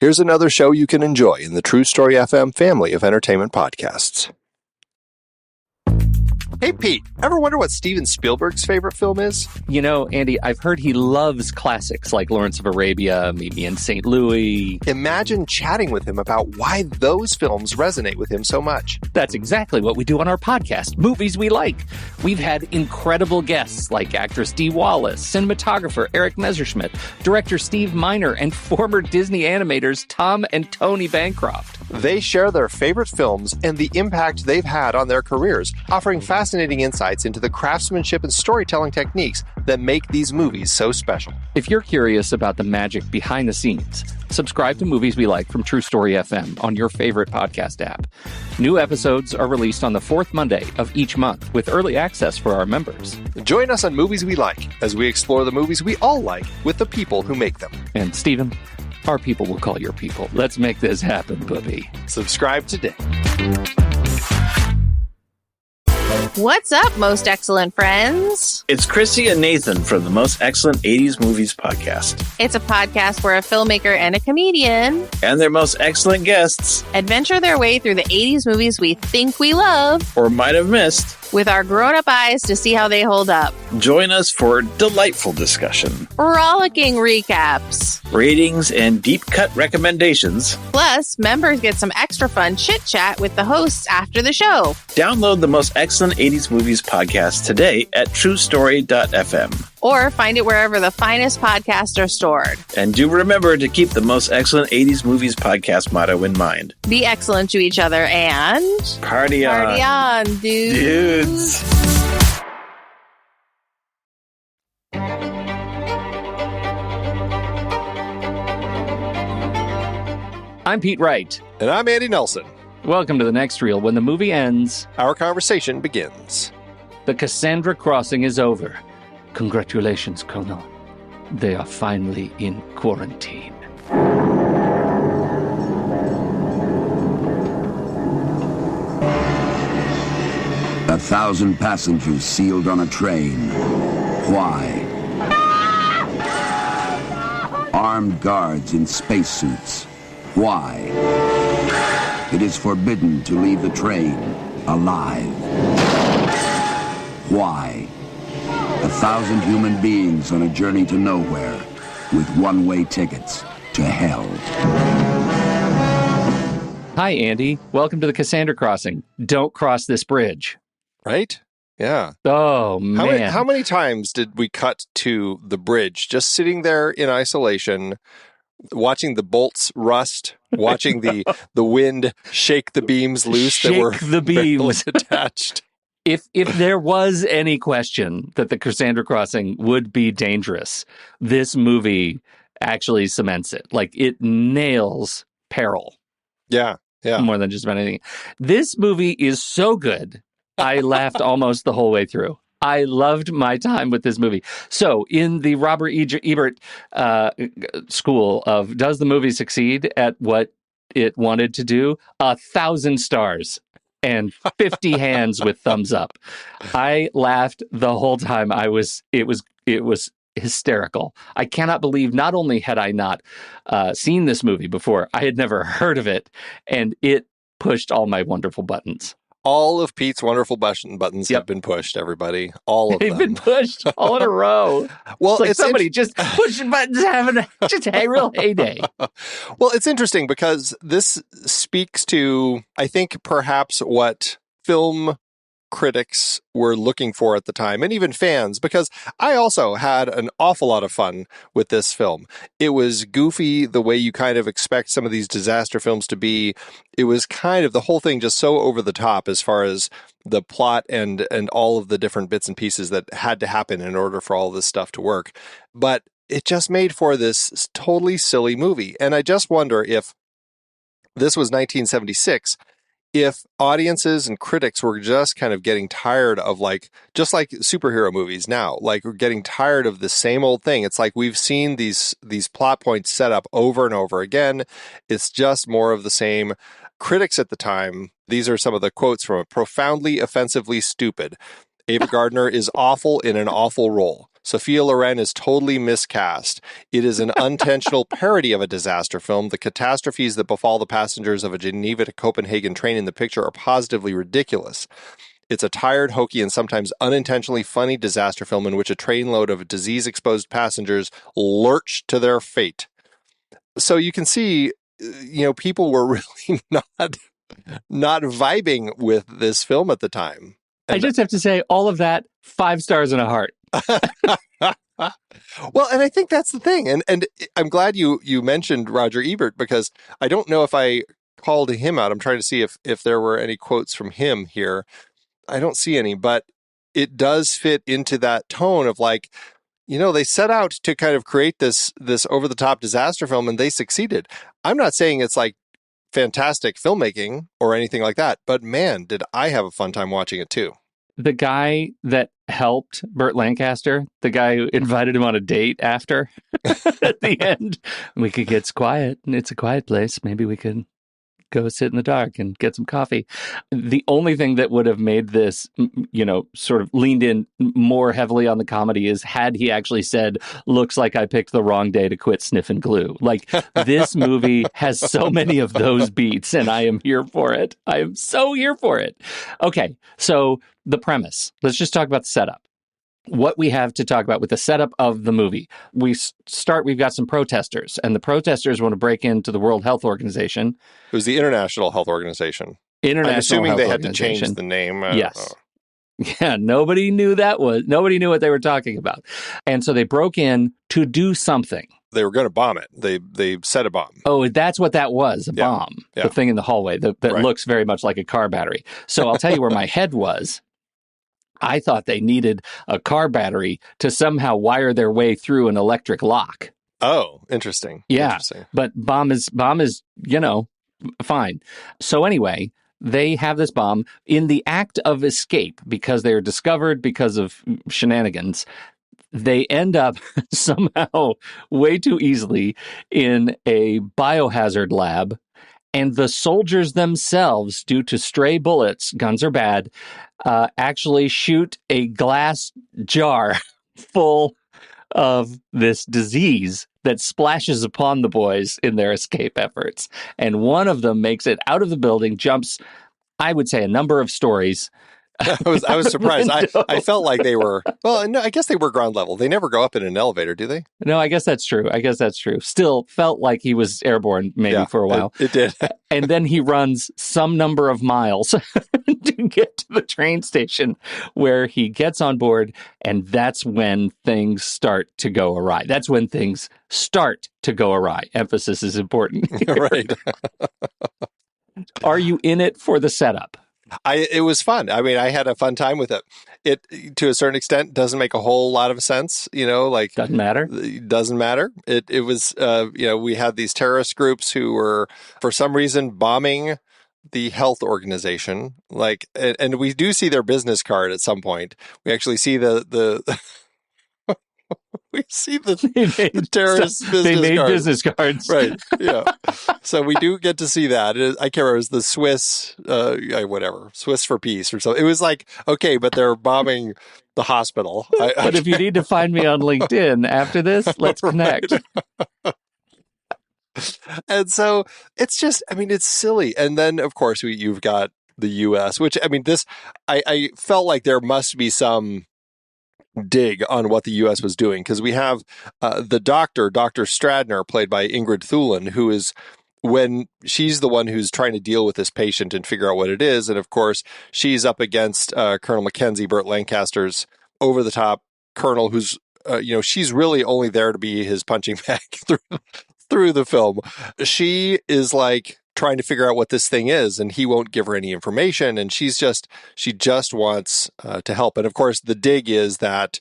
Here's another show you can enjoy in the True Story FM family of entertainment podcasts. Hey, Pete, ever wonder what Steven Spielberg's favorite film is? You know, Andy, I've heard he loves classics like Lawrence of Arabia, Meet Me in St. Louis. Imagine chatting with him about why those films resonate with him so much. That's exactly what we do on our podcast, Movies We Like. We've had incredible guests like actress Dee Wallace, cinematographer Eric Messerschmidt, director Steve Miner, and former Disney animators Tom and Tony Bancroft. They share their favorite films and the impact they've had on their careers, offering fascinating insights into the craftsmanship and storytelling techniques that make these movies so special. If you're curious about the magic behind the scenes, subscribe to Movies We Like from True Story FM on your favorite podcast app. New episodes are released on the fourth Monday of each month with early access for our members. Join us on Movies We Like as we explore the movies we all like with the people who make them. And Stephen, our people will call your people. Let's make this happen, puppy. Subscribe today. What's up, most excellent friends? It's Chrissy and Nathan from the Most Excellent 80s Movies podcast. It's a podcast where a filmmaker and a comedian And their most excellent guests, adventure their way through the 80s movies we think we love or might have missed, with our grown-up eyes to see how they hold up. join us for delightful discussion, Rollicking recaps. ratings, and deep-cut recommendations. Plus, members get some extra fun chit-chat with the hosts after the show. Download the Most Excellent 80s Movies podcast today at truestory.fm. Or find it wherever the finest podcasts are stored. And do remember to keep the Most Excellent 80s Movies podcast motto in mind. Be excellent to each other and... Party on. Party on, dudes. I'm Pete Wright. And I'm Andy Nelson. Welcome to the next reel. When the movie ends, Our conversation begins. the Cassandra Crossing is over. Congratulations, Colonel. They are finally in quarantine. A 1,000 passengers sealed on a train. Why? Armed guards in spacesuits. Why? It is forbidden to leave the train alive. Why? 1,000 human beings on a journey to nowhere with one-way tickets to hell. Hi, Andy. Welcome to the Cassandra Crossing. Don't cross this bridge. Right? Yeah. Oh, man. How many times did we cut to the bridge, just sitting there in isolation, watching the bolts rust, watching the wind shake the beams loose that were Shake the beams. attached? If there was any question that the Cassandra Crossing would be dangerous, this movie actually cements it. Like, it nails peril Yeah. more than just about anything. This movie is so good. I laughed almost the whole way through. I loved my time with this movie. So, in the Robert Ebert school of does the movie succeed at what it wanted to do? 1,000 stars and 50 hands with thumbs up. I laughed the whole time. It was hysterical. I cannot believe not only had I not seen this movie before, I had never heard of it, and it pushed all my wonderful buttons. All of Pete's wonderful buttons have been pushed, everybody. All of They've them. been pushed all in a row. Well, It's like it's somebody just pushing buttons, having just a real heyday. Well, it's interesting because this speaks to, I think, perhaps what film critics were looking for at the time, and even fans, because I also had an awful lot of fun with this film. It was goofy the way you kind of expect some of these disaster films to be. It was kind of the whole thing just so over the top as far as the plot and all of the different bits and pieces that had to happen in order for all this stuff to work. But it just made for this totally silly movie. And I just wonder if this was 1976, if audiences and critics were just kind of getting tired of just like superhero movies now, like we're getting tired of the same old thing. It's like we've seen these plot points set up over and over again. It's just more of the same. Critics at the time, these are some of the quotes from it: profoundly offensively stupid. Ava Gardner is awful in an awful role. Sophia Loren is totally miscast. It is an unintentional parody of a disaster film. The catastrophes that befall the passengers of a Geneva to Copenhagen train in the picture are positively ridiculous. It's a tired, hokey, and sometimes unintentionally funny disaster film in which a trainload of disease-exposed passengers lurch to their fate. So you can see, people were really not vibing with this film at the time. I just have to say, all of that, 5 stars and a heart. Well, and I think that's the thing. And I'm glad you mentioned Roger Ebert, because I don't know if I called him out. I'm trying to see if there were any quotes from him here. I don't see any, but it does fit into that tone of like, they set out to kind of create this over-the-top disaster film, and they succeeded. I'm not saying it's like fantastic filmmaking or anything like that, but man, did I have a fun time watching it too. The guy that helped Burt Lancaster, the guy who invited him on a date after, at the end, we could get quiet, and it's a quiet place. Maybe we could go sit in the dark and get some coffee. The only thing that would have made this, sort of leaned in more heavily on the comedy is had he actually said, looks like I picked the wrong day to quit sniffing glue. Like, this movie has so many of those beats, and I am here for it. I am so here for it. Okay, so the premise. Let's just talk about the setup. What we have to talk about with the setup of the movie. We've got some protesters, and the protesters want to break into the World Health Organization. It was the International Health Organization. I'm assuming they had to change the name. Yes. Yeah, nobody knew what they were talking about. And so they broke in to do something. They were going to bomb it. They set a bomb. Oh, that's what that was, a bomb. Yeah. The thing in the hallway that right. Looks very much like a car battery. So I'll tell you where my head was. I thought they needed a car battery to somehow wire their way through an electric lock. Oh, interesting. Yeah, interesting. But bomb is, fine. So anyway, they have this bomb in the act of escape because they are discovered because of shenanigans. They end up somehow way too easily in a biohazard lab. And the soldiers themselves, due to stray bullets, guns are bad, actually shoot a glass jar full of this disease that splashes upon the boys in their escape efforts. And one of them makes it out of the building, jumps, I would say, a number of stories. I was surprised. I felt like they were, well, no, I guess they were ground level. They never go up in an elevator, do they? No, I guess that's true. Still felt like he was airborne maybe for a while. It did. And then he runs some number of miles to get to the train station where he gets on board. And that's when things start to go awry. Emphasis is important. Right. Are you in it for the setup? It was fun. I mean, I had a fun time with it. It, to a certain extent, doesn't make a whole lot of sense, Doesn't matter. It doesn't matter. It was, we had these terrorist groups who were, for some reason, bombing the health organization. And we do see their business card at some point. We actually see we see the terrorist business cards. They made business cards. Right, yeah. So we do get to see that. I can't remember, it was the Swiss, Swiss for Peace or something. It was like, okay, but they're bombing the hospital. But if you need to find me on LinkedIn after this, let's connect. Right. And so it's just, it's silly. And then, of course, you've got the U.S., which, I felt like there must be some dig on what the U.S. was doing, because we have the Dr. Stradner, played by Ingrid Thulin, who is, when she's the one who's trying to deal with this patient and figure out what it is. And of course, she's up against Colonel Mackenzie, Burt Lancaster's over-the-top colonel, who's, she's really only there to be his punching bag through the film. She is like trying to figure out what this thing is, and he won't give her any information. And she just wants to help. And of course, the dig is that,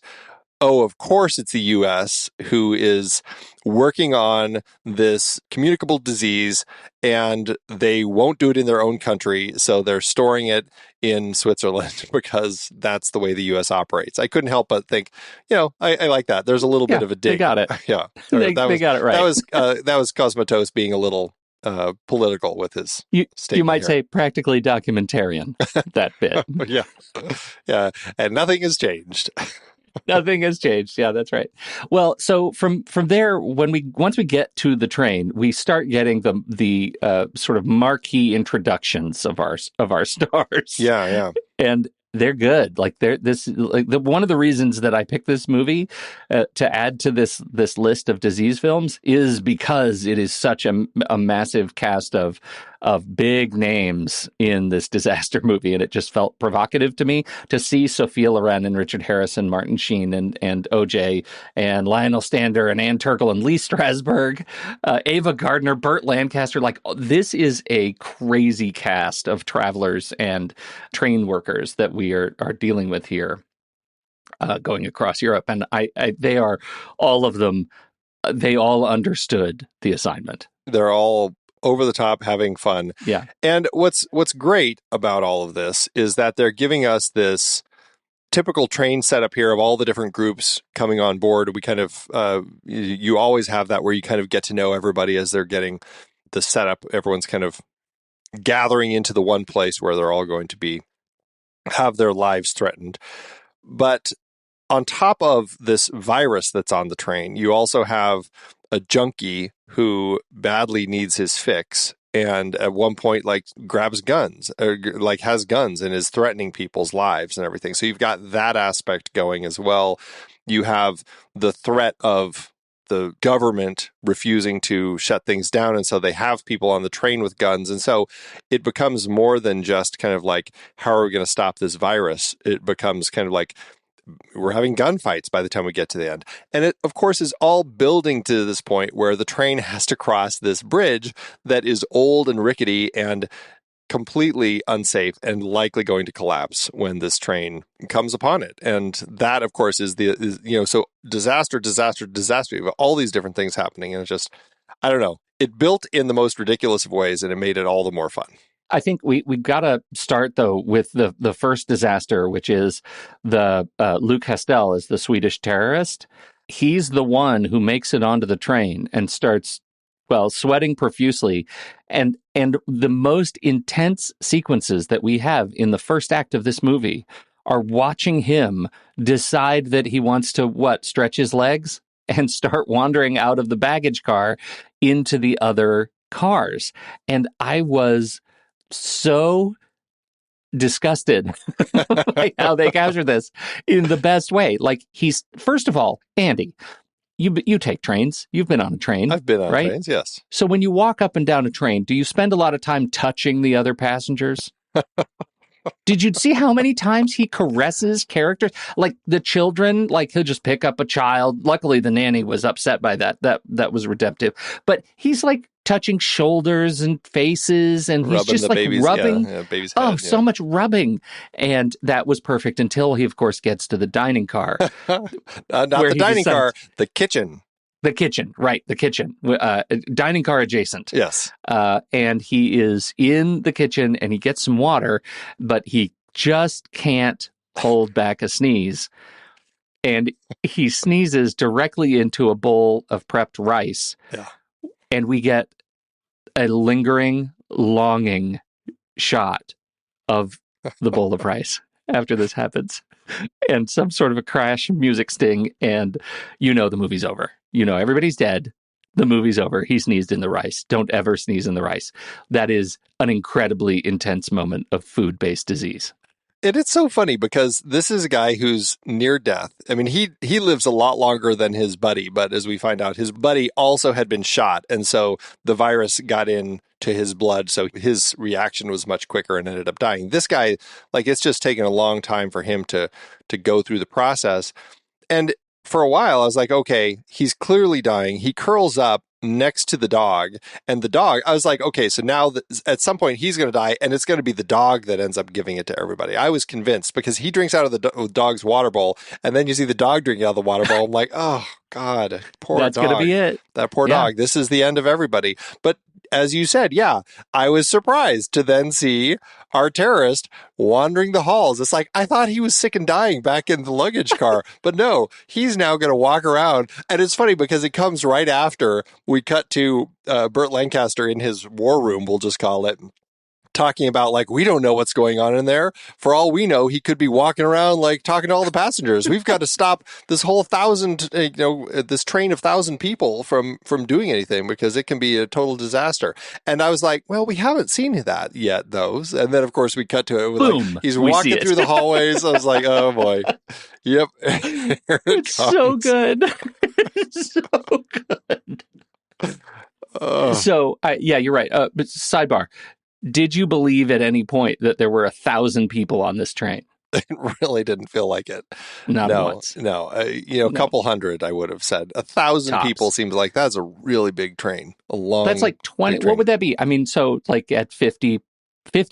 of course, it's the U.S. who is working on this communicable disease, and they won't do it in their own country. So they're storing it in Switzerland because that's the way the U.S. operates. I couldn't help but think, I like that. There's a little bit of a dig. They got it. Yeah. They got it right. That was Cosmatos being a little political with his You statement might here. say practically documentarian, that bit. Yeah. Yeah. And nothing has changed. Nothing has changed. Yeah, that's right. Well, so from there, once we get to the train, we start getting the sort of marquee introductions of our stars. Yeah, yeah. And they're good. Like one of the reasons that I picked this movie to add to this list of disease films is because it is such a massive cast of big names in this disaster movie, and it just felt provocative to me to see Sophia Loren and Richard Harrison, Martin Sheen and OJ and Lionel Stander and Ann Turkel and Lee Strasberg, Ava Gardner, Burt Lancaster. Like, this is a crazy cast of travelers and train workers that we are dealing with here, going across Europe, and they are all of them. They all understood the assignment. They're all over the top, having fun. Yeah. And what's great about all of this is that they're giving us this typical train setup here of all the different groups coming on board. We kind of, you always have that where you kind of get to know everybody as they're getting the setup. Everyone's kind of gathering into the one place where they're all going to have their lives threatened. But on top of this virus that's on the train, you also have a junkie who badly needs his fix, and at one point grabs guns, or has guns and is threatening people's lives and everything. So you've got that aspect going as well. You have the threat of the government refusing to shut things down, and so they have people on the train with guns, and so it becomes more than just kind of like, how are we going to stop this virus? It becomes kind of like, we're having gunfights by the time we get to the end. And it, of course, is all building to this point where the train has to cross this bridge that is old and rickety and completely unsafe and likely going to collapse when this train comes upon it. And that, of course, is so disaster. You have all these different things happening. And it's just, I don't know. It built in the most ridiculous of ways, and it made it all the more fun. I think we've got to start, though, with the first disaster, which is the Luke Hestel is the Swedish terrorist. He's the one who makes it onto the train and starts, sweating profusely. And the most intense sequences that we have in the first act of this movie are watching him decide that he wants to, stretch his legs and start wandering out of the baggage car into the other cars. And I was so disgusted by how they captured this in the best way. Like, he's, first of all, Andy, you take trains. You've been on a train. I've been on right? trains, yes. So when you walk up and down a train, do you spend a lot of time touching the other passengers? Did you see how many times he caresses characters? Like the children, he'll just pick up a child. Luckily, the nanny was upset by that. That was redemptive. But he's touching shoulders and faces, and he's just rubbing. Yeah, baby's head, so much rubbing. And that was perfect until he, of course, gets to the dining car. Not the dining car, the kitchen. The kitchen, right, the kitchen. Dining car adjacent. Yes. And he is in the kitchen, and he gets some water, but he just can't hold back a sneeze. And he sneezes directly into a bowl of prepped rice. Yeah. And we get a lingering, longing shot of the bowl of rice after this happens. And some sort of a crash music sting, and the movie's over. Everybody's dead. The movie's over. He sneezed in the rice. Don't ever sneeze in the rice. That is an incredibly intense moment of food-based disease. And it's so funny because this is a guy who's near death. I mean, he lives a lot longer than his buddy, but as we find out, his buddy also had been shot. And so the virus got into his blood. So his reaction was much quicker and ended up dying. This guy, it's just taken a long time for him to go through the process. And for a while, I was like, okay, he's clearly dying. He curls up next to the dog, and the dog, I was like, okay, so now at some point he's going to die, and it's going to be the dog that ends up giving it to everybody. I was convinced because he drinks out of the dog's water bowl, and then you see the dog drinking out of the water bowl. I'm like, oh God, poor That's dog. That's going to be it. That poor dog. This is the end of everybody. But as you said, yeah, I was surprised to then see our terrorist wandering the halls. It's like, I thought he was sick and dying back in the luggage car, but no, he's now going to walk around. And it's funny because it comes right after we cut to Burt Lancaster in his war room, we'll just call it, talking about, like, we don't know what's going on in there. For all we know, he could be walking around, like, talking to all the passengers. We've got to stop this whole this train of 1,000 people from doing anything because it can be a total disaster. And I was like, well, we haven't seen that yet, though. And then, of course, we cut to it with, boom, like, he's walking through the hallways. I was like, oh, boy. Yep. It's so good. It's so good. So, yeah, you're right. But sidebar. Did you believe at any point that there were 1,000 people on this train? It really didn't feel like it. Not once. No. A couple hundred, I would have said. 1,000 Tops. people seems like that's a really big train. A long. That's like 20. What would that be? I mean, so like at 50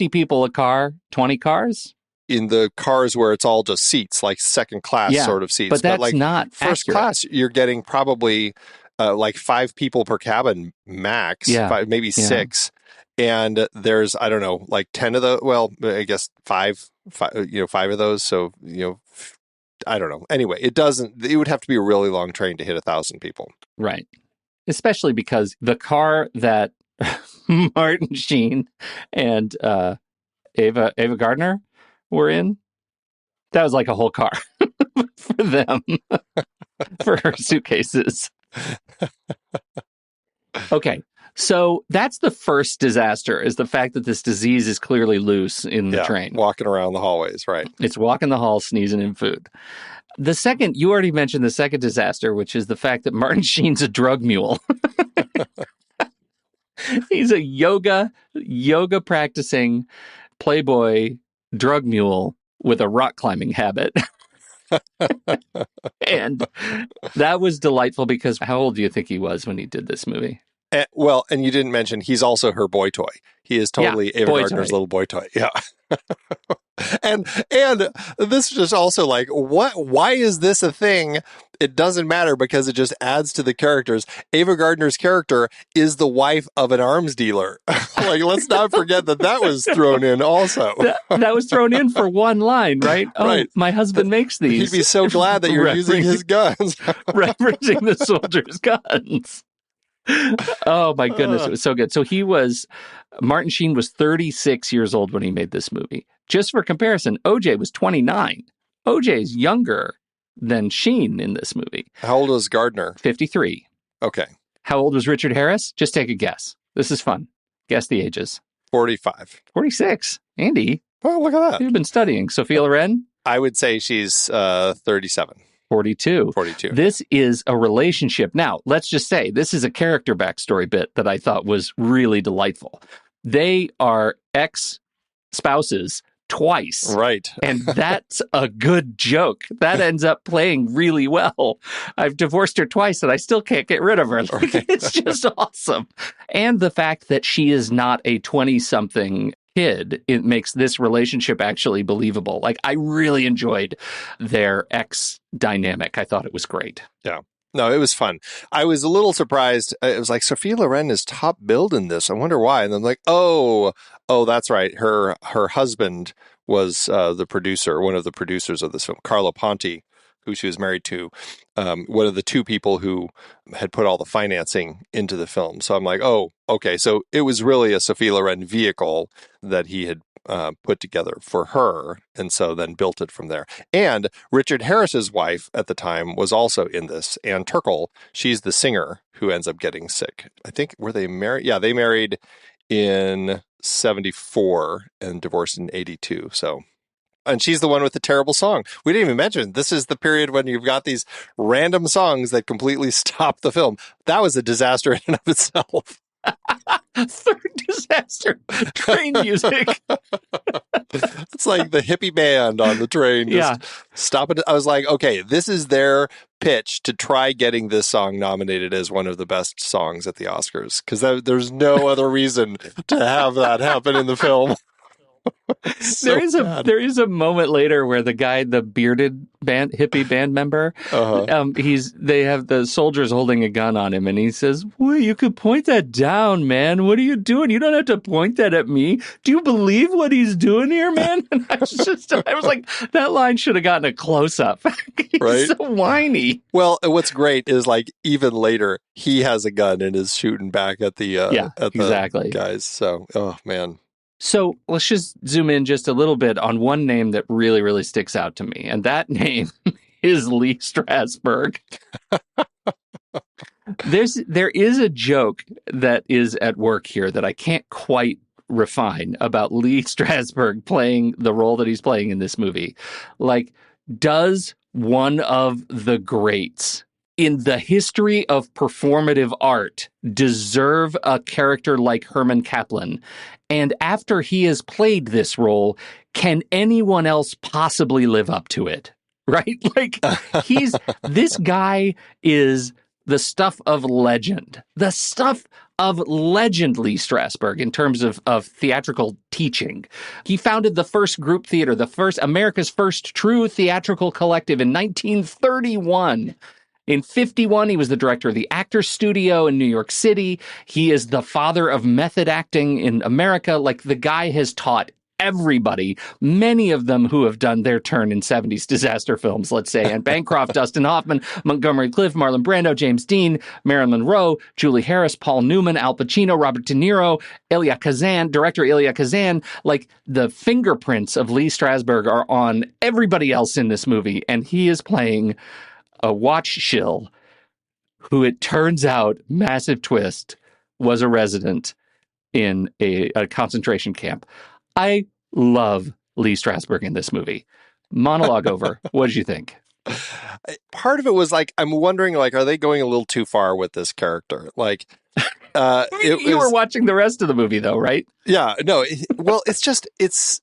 people a car, 20 cars? In the cars where it's all just seats, like second class sort of seats. But that's like not first accurate. class. You're getting probably like 5 people per cabin max. Yeah. 5, maybe 6. And there's, I don't know, like 10 of the, well, I guess 5 of those. So, I don't know. Anyway, it would have to be a really long train to hit 1,000 people. Right. Especially because the car that Martin Sheen and Ava Gardner were in, that was like a whole car for them, for her suitcases. Okay. So that's the first disaster, is the fact that this disease is clearly loose in the train. Walking around the hallways, right. It's walking the hall, sneezing in food. The second, you already mentioned the second disaster, which is the fact that Martin Sheen's a drug mule. He's a yoga practicing playboy drug mule with a rock climbing habit. And that was delightful because how old do you think he was when he did this movie? And you didn't mention he's also her boy toy. He is totally Ava Gardner's little boy toy. Yeah. and this is just also like, why is this a thing? It doesn't matter because it just adds to the characters. Ava Gardner's character is the wife of an arms dealer. Like, let's not forget that was thrown in also. That was thrown in for one line, right? Oh, right. My husband makes these. He'd be so glad that you're using his guns. Referencing the soldiers' guns. Oh my goodness, it was so good. So Martin Sheen was 36 years old when he made this movie. Just for comparison, OJ was 29. OJ is younger than Sheen in this movie. How old was Gardner? 53. Okay. How old was Richard Harris? Just take a guess. This is fun. Guess the ages. 45. 46. Andy. Oh, look at that. You've been studying. Sophia Loren? I would say she's 37. 42. This is a relationship. Now, let's just say this is a character backstory bit that I thought was really delightful. They are ex-spouses twice. Right. And that's a good joke. That ends up playing really well. I've divorced her twice and I still can't get rid of her. Like, it's just awesome. And the fact that she is not a 20-something kid, it makes this relationship actually believable. Like, I really enjoyed their ex dynamic. I thought it was great. Yeah. No, it was fun. I was a little surprised. It was like, Sophia Loren is top billed in this. I wonder why. And I'm like, oh, that's right. Her husband was the producer, one of the producers of this film, Carlo Ponti, who she was married to, one of the 2 people who had put all the financing into the film. So I'm like, oh, okay. So it was really a Sophia Loren vehicle that he had put together for her, and so then built it from there. And Richard Harris's wife at the time was also in this, Ann Turkle. She's the singer who ends up getting sick. I think, were they married? Yeah, they married in 74 and divorced in 82. So, and she's the one with the terrible song. We didn't even mention, this is the period when you've got these random songs that completely stop the film. That was a disaster in and of itself. Third disaster. Train music. It's like the hippie band on the train. Just stop it. I was like, okay, this is their pitch to try getting this song nominated as one of the best songs at the Oscars. Because there's no other reason to have that happen in the film. So bad. there is a moment later where the guy, the bearded hippie band member, they have the soldiers holding a gun on him, and he says, "Well, you could point that down, man. What are you doing? You don't have to point that at me. Do you believe what he's doing here, man?" And I was like, that line should have gotten a close up. He's Right? so whiny. Well, what's great is like even later he has a gun and is shooting back at the exactly guys. So, oh man. So let's just zoom in just a little bit on one name that really, really sticks out to me. And that name is Lee Strasberg. There is a joke that is at work here that I can't quite refine about Lee Strasberg playing the role that he's playing in this movie. Like, does one of the greats in the history of performative art deserve a character like Herman Kaplan? And after he has played this role, can anyone else possibly live up to it? Right? Like, this guy is the stuff of legend. The stuff of legend, Lee Strasberg, in terms of theatrical teaching. He founded the first group theater, America's first true theatrical collective in 1931. In 1951, he was the director of the Actors Studio in New York City. He is the father of method acting in America. Like, the guy has taught everybody, many of them who have done their turn in 70s disaster films, let's say, Anne Bancroft, Dustin Hoffman, Montgomery Clift, Marlon Brando, James Dean, Marilyn Monroe, Julie Harris, Paul Newman, Al Pacino, Robert De Niro, director Elia Kazan. Like, the fingerprints of Lee Strasberg are on everybody else in this movie, and he is playing a watch shill who, it turns out, massive twist, was a resident in a concentration camp. I love Lee Strasberg in this movie. Monologue over. What did you think? Part of it was like, I'm wondering, like, are they going a little too far with this character? Like, you were watching the rest of the movie, though, right? Yeah, no. It's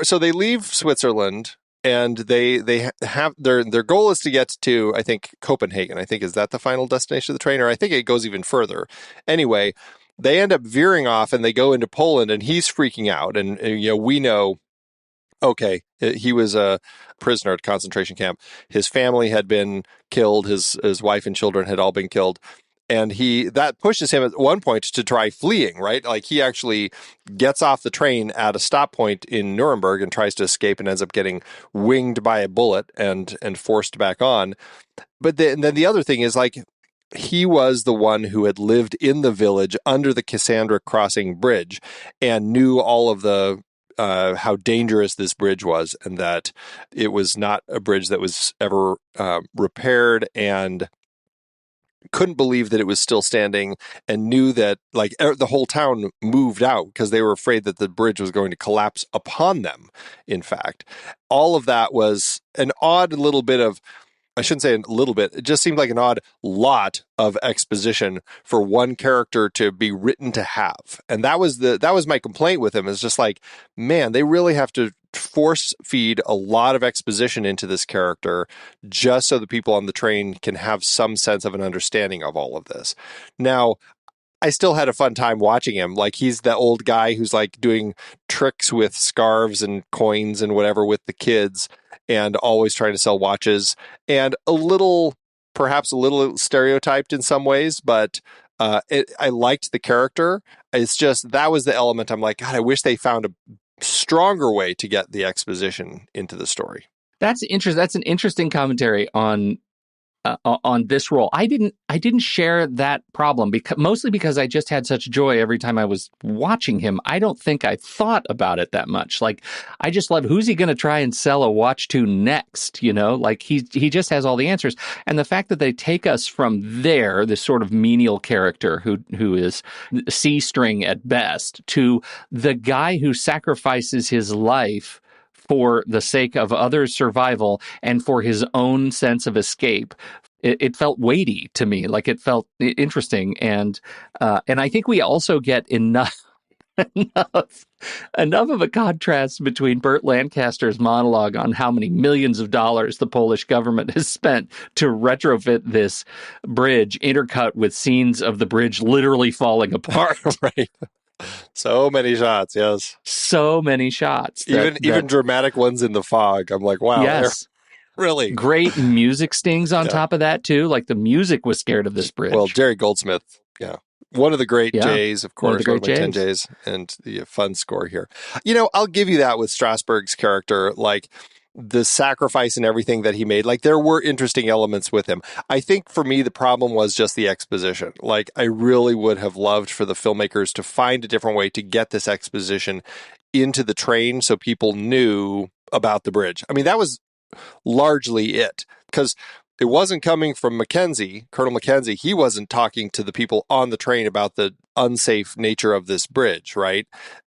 so they leave Switzerland. And they have their goal is to get to, I think, Copenhagen. I think, is that the final destination of the train? Or I think it goes even further. Anyway, they end up veering off and they go into Poland, and he's freaking out. And we know, okay, he was a prisoner at concentration camp. His family had been killed. His wife and children had all been killed. And that pushes him at one point to try fleeing, right? Like, he actually gets off the train at a stop point in Nuremberg and tries to escape and ends up getting winged by a bullet and forced back on. But then the other thing is, like, he was the one who had lived in the village under the Cassandra Crossing bridge and knew all of the how dangerous this bridge was, and that it was not a bridge that was ever repaired, and couldn't believe that it was still standing, and knew that, like, the whole town moved out because they were afraid that the bridge was going to collapse upon them. In fact, all of that was an odd little bit of, I shouldn't say a little bit, it just seemed like an odd lot of exposition for one character to be written to have. And that was my complaint with him, is just like, man, they really have to force feed a lot of exposition into this character just so the people on the train can have some sense of an understanding of all of this. Now, I still had a fun time watching him. Like, he's the old guy who's like doing tricks with scarves and coins and whatever with the kids, and always trying to sell watches, and perhaps a little stereotyped in some ways, but I liked the character. It's just, that was the element I'm like, God, I wish they found a stronger way to get the exposition into the story. That's interesting. That's an interesting commentary on this role. I didn't share that problem, mostly because I just had such joy every time I was watching him. I don't think I thought about it that much. Like, I just love, who's he going to try and sell a watch to next? Like, he just has all the answers. And the fact that they take us from there, this sort of menial character who is C-string at best, to the guy who sacrifices his life for the sake of others' survival and for his own sense of escape. It felt weighty to me, like, it felt interesting, and I think we also get enough of a contrast between Burt Lancaster's monologue on how many millions of dollars the Polish government has spent to retrofit this bridge, intercut with scenes of the bridge literally falling apart. Right. So many shots, yes. So many shots. Even dramatic ones in the fog. I'm like, wow. Yes. Really? Great music stings on top of that, too. Like the music was scared of this bridge. Well, Jerry Goldsmith, yeah. One of the great J's, of course, one of my 10 J's, and the fun score here. I'll give you that with Strasberg's character, like the sacrifice and everything that he made. Like there were interesting elements with him. I think for me, the problem was just the exposition. Like I really would have loved for the filmmakers to find a different way to get this exposition into the train so people knew about the bridge. I mean, that was largely it, because it wasn't coming from Mackenzie, Colonel Mackenzie. He wasn't talking to the people on the train about the unsafe nature of this bridge, right?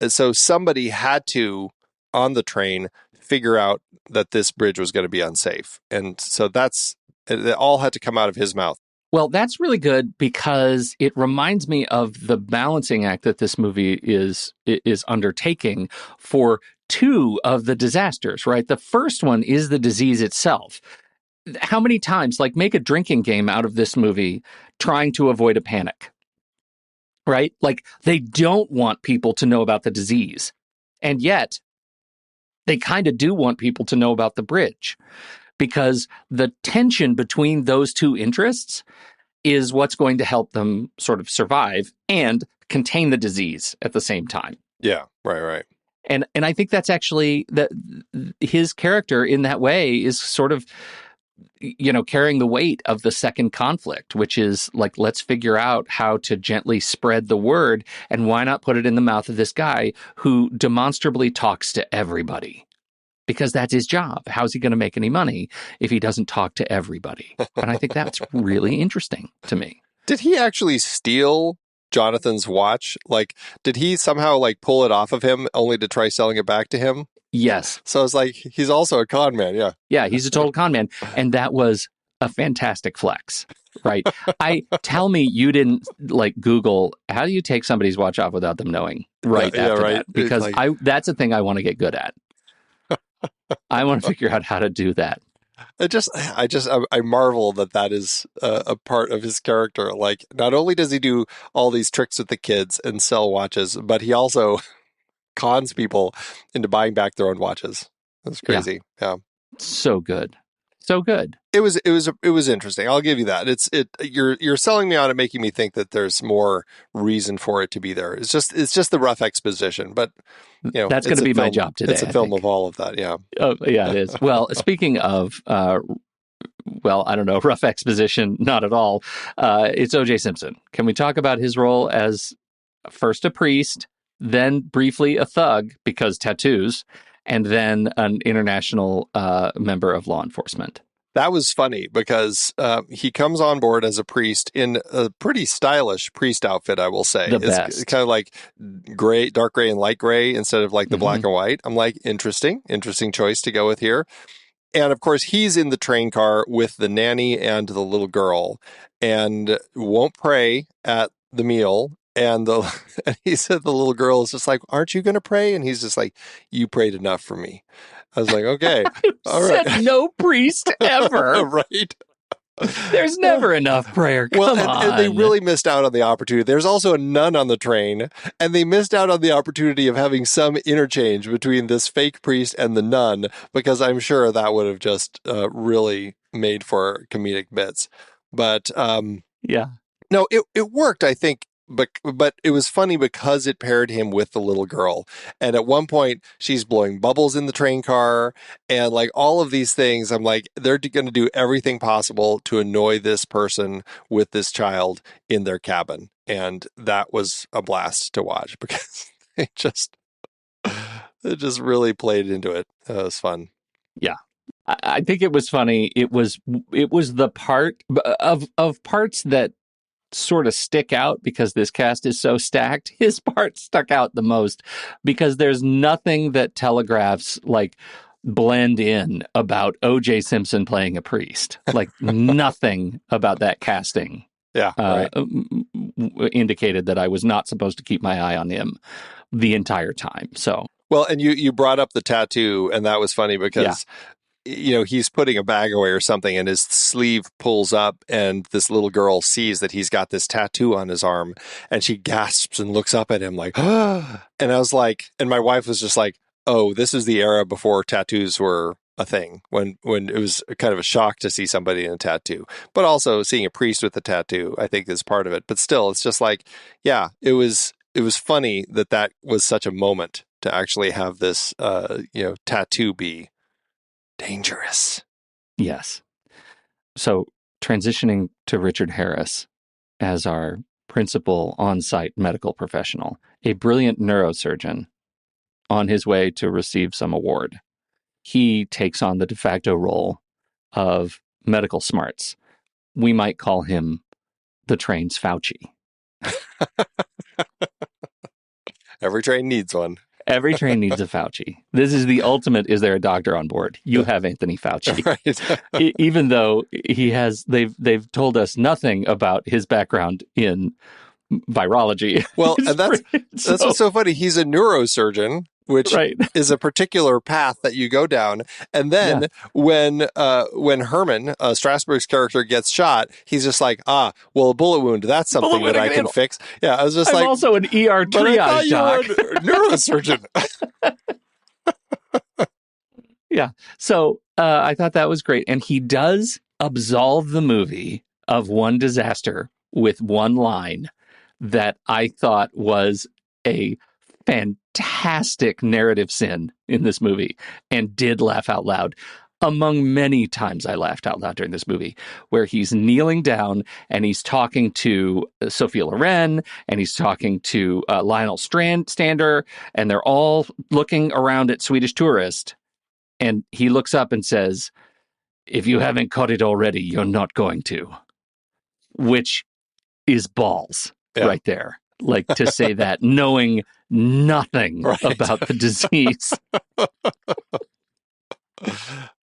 And so somebody had to, on the train, figure out that this bridge was going to be unsafe. And so it all had to come out of his mouth. Well, that's really good because it reminds me of the balancing act that this movie is undertaking for two of the disasters, right? The first one is the disease itself. How many times, like, make a drinking game out of this movie trying to avoid a panic, right? Like, they don't want people to know about the disease. And yet, they kind of do want people to know about the bridge, because the tension between those two interests is what's going to help them sort of survive and contain the disease at the same time. Yeah, right. And I think that's actually that his character in that way is sort of, carrying the weight of the second conflict, which is like, let's figure out how to gently spread the word, and why not put it in the mouth of this guy who demonstrably talks to everybody, because that's his job. How's he going to make any money if he doesn't talk to everybody? And I think that's really interesting to me. Did he actually steal Jonathan's watch? Like, did he somehow like pull it off of him only to try selling it back to him? Yes. So it's like, he's also a con man. Yeah. Yeah, he's a total con man. And that was a fantastic flex, right? Tell me you didn't like Google, how do you take somebody's watch off without them knowing after that? Because that's a thing I want to get good at. I want to figure out how to do that. I marvel that is a part of his character. Like, not only does he do all these tricks with the kids and sell watches, but he also cons people into buying back their own watches. That's crazy. Yeah. So good. So good. It was interesting. I'll give you that. You're selling me on it, making me think that there's more reason for it to be there. It's just the rough exposition, but that's going to be my job today. It's a film of all of that. Yeah. Oh, yeah, it is. Well, speaking of, I don't know, rough exposition, not at all. It's O.J. Simpson. Can we talk about his role as first a priest, then briefly a thug because tattoos, and then an international member of law enforcement? That was funny because he comes on board as a priest in a pretty stylish priest outfit, I will say. It's kind of like gray, dark gray and light gray instead of like the black and white. I'm like, interesting choice to go with here. And of course, he's in the train car with the nanny and the little girl and won't pray at the meal. And he said the little girl is just like, aren't you going to pray? And he's just like, you prayed enough for me. I was like, okay. All right. Said no priest ever. Right. There's never enough prayer. Come on. And they really missed out on the opportunity. There's also a nun on the train, and they missed out on the opportunity of having some interchange between this fake priest and the nun, because I'm sure that would have just really made for comedic bits. But yeah. No, it worked, I think. But it was funny because it paired him with the little girl. And at one point, she's blowing bubbles in the train car and like all of these things. I'm like, they're going to do everything possible to annoy this person with this child in their cabin. And that was a blast to watch because it just really played into it. It was fun. Yeah. I think it was funny. It was the part of parts that sort of stick out because this cast is so stacked. His part stuck out the most because there's nothing that telegraphs like blend in about O.J. Simpson playing a priest. Like nothing about that casting. Yeah, right. Indicated that I was not supposed to keep my eye on him the entire time. So well, and you brought up the tattoo, and that was funny because he's putting a bag away or something, and his sleeve pulls up, and this little girl sees that he's got this tattoo on his arm, and she gasps and looks up at him like, ah. And I was like, and my wife was just like, oh, this is the era before tattoos were a thing, when it was kind of a shock to see somebody in a tattoo, but also seeing a priest with a tattoo, I think, is part of it. But still, it's just like, yeah, it was funny that was such a moment to actually have this, tattoo be dangerous. Yes. So transitioning to Richard Harris as our principal on-site medical professional, a brilliant neurosurgeon on his way to receive some award. He takes on the de facto role of medical smarts. We might call him the train's Fauci. Every train needs one. Every train needs a Fauci. This is the ultimate, is there a doctor on board? You have Anthony Fauci. Right. Even though they've told us nothing about his background in virology. Well, and that's what's so funny. He's a neurosurgeon, which is a particular path that you go down. And then when Herman, Strasberg's character, gets shot, he's just like, well, a bullet wound, that's something that I can fix. Yeah, I was just I'm also an ER triage doc. You were a neurosurgeon. Yeah. So I thought that was great. And he does absolve the movie of one disaster with one line that I thought was a fantastic narrative sin in this movie, and did laugh out loud. Among many times I laughed out loud during this movie, where he's kneeling down and he's talking to Sophia Loren and he's talking to Lionel Stander, and they're all looking around at Swedish Tourist, and he looks up and says, "If you haven't caught it already, you're not going to," which is balls right there. Like, to say that knowing nothing about the disease.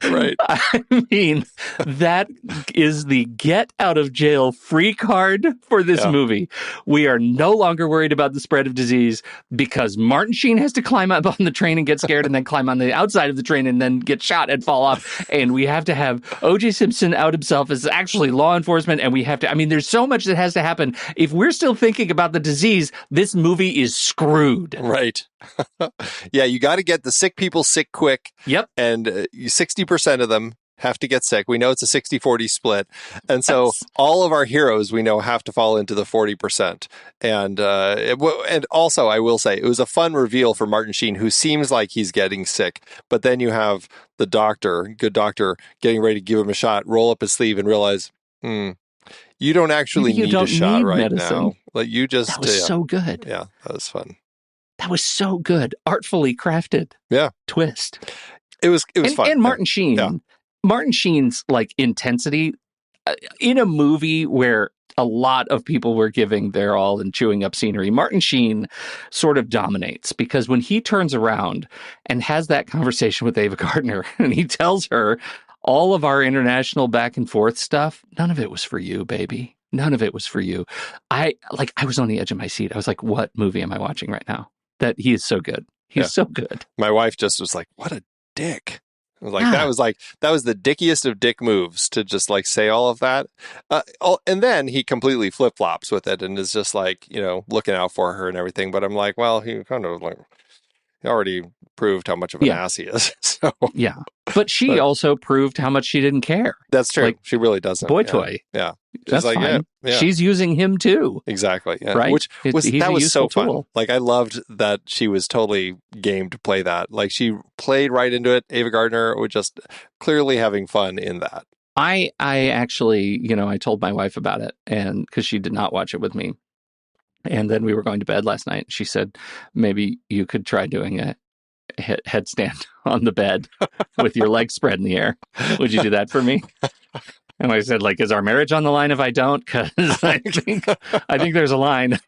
Right. I mean, that is the get out of jail free card for this movie. We are no longer worried about the spread of disease because Martin Sheen has to climb up on the train and get scared and then climb on the outside of the train and then get shot and fall off. And we have to have O.J. Simpson out himself as actually law enforcement. And we have to, I mean, there's so much that has to happen. If we're still thinking about the disease, this movie is screwed. Right. Yeah, you got to get the sick people sick quick. Yep. And 60% of them have to get sick. We know it's a 60-40 split. And so all of our heroes, we know, have to fall into the 40%. And also, I will say, it was a fun reveal for Martin Sheen, who seems like he's getting sick. But then you have the doctor, good doctor, getting ready to give him a shot, roll up his sleeve and realize, you don't actually need a shot right medicine. Now. Like, you just... That was so good. Yeah, that was fun. That was so good. Artfully crafted. Yeah. Twist. It was fun. And Martin Sheen, Martin Sheen's like intensity in a movie where a lot of people were giving their all and chewing up scenery. Martin Sheen sort of dominates, because when he turns around and has that conversation with Ava Gardner and he tells her, all of our international back and forth stuff, none of it was for you, baby. None of it was for you. I was on the edge of my seat. I was like, what movie am I watching right now? That he is so good. He's so good. My wife just was like, what a dick. I was like, that was the dickiest of dick moves to just like say all of that. And then he completely flip flops with it and is just like, looking out for her and everything. But I'm like, well, he kind of like, he already proved how much of an ass he is. So yeah. But she also proved how much she didn't care. That's true. Like, she really doesn't. Boy toy. Yeah. That's like, fine. Yeah. She's using him too. Exactly. Yeah. Right. Which was so fun. Tool. Like, I loved that she was totally game to play that. Like, she played right into it. Ava Gardner was just clearly having fun in that. I actually, I told my wife about it, and because she did not watch it with me. And then we were going to bed last night. She said, maybe you could try doing a headstand on the bed with your legs spread in the air. Would you do that for me? And I said, like, is our marriage on the line if I don't? Because I think there's a line.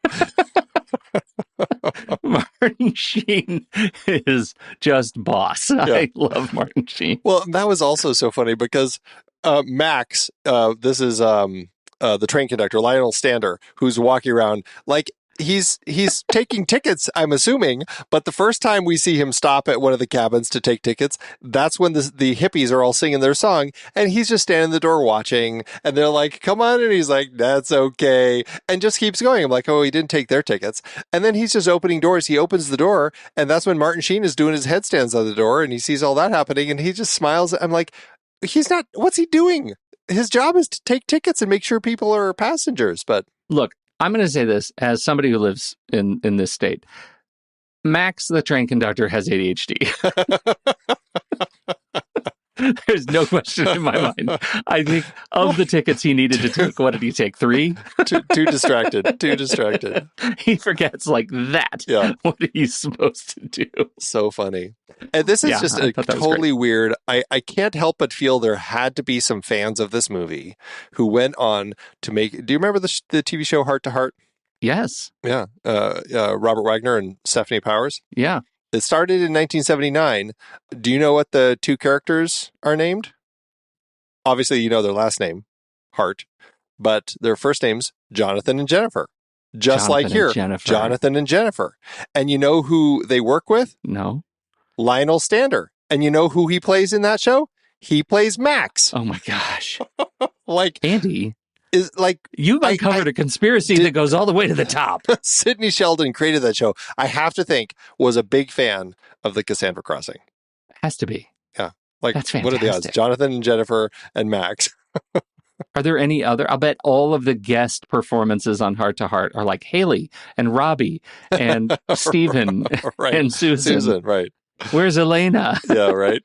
Martin Sheen is just boss. Yeah. I love Martin Sheen. Well, that was also so funny because Max, this is the train conductor, Lionel Stander, who's walking around like he's taking tickets, I'm assuming, but the first time we see him stop at one of the cabins to take tickets, that's when the hippies are all singing their song, and he's just standing in the door watching, and they're like, come on, and he's like, that's okay, and just keeps going. I'm like, oh, he didn't take their tickets. And then he's just opening doors. He opens the door, and that's when Martin Sheen is doing his headstands on the door, and he sees all that happening, and he just smiles. I'm like, what's he doing? His job is to take tickets and make sure people are passengers. But look, I'm going to say this as somebody who lives in this state. Max, the train conductor, has ADHD. There's no question in my mind. I think of the tickets he needed to take, what did he take? 3? Too distracted. Too distracted. He forgets like that. Yeah. What he's supposed to do. So funny. And this is just totally weird. I can't help but feel there had to be some fans of this movie who went on to make... Do you remember the TV show Heart to Heart? Yes. Yeah. Robert Wagner and Stephanie Powers? Yeah. It started in 1979. Do you know what the two characters are named? Obviously, you know their last name, Hart, but their first names, Jonathan and Jennifer. Just like here, Jonathan and Jennifer. And you know who they work with? No. Lionel Stander. And you know who he plays in that show? He plays Max. Oh my gosh. Like Andy. Is like you've uncovered a conspiracy that goes all the way to the top. Sidney Sheldon created that show. I have to think was a big fan of the Cassandra Crossing. Has to be. Yeah. Like, that's fantastic. What are the odds? Jonathan and Jennifer and Max. Are there any other? I'll bet all of the guest performances on Heart to Heart are like Haley and Robbie and Stephen right. and Susan. Susan, right. Where's Elena? Yeah, right.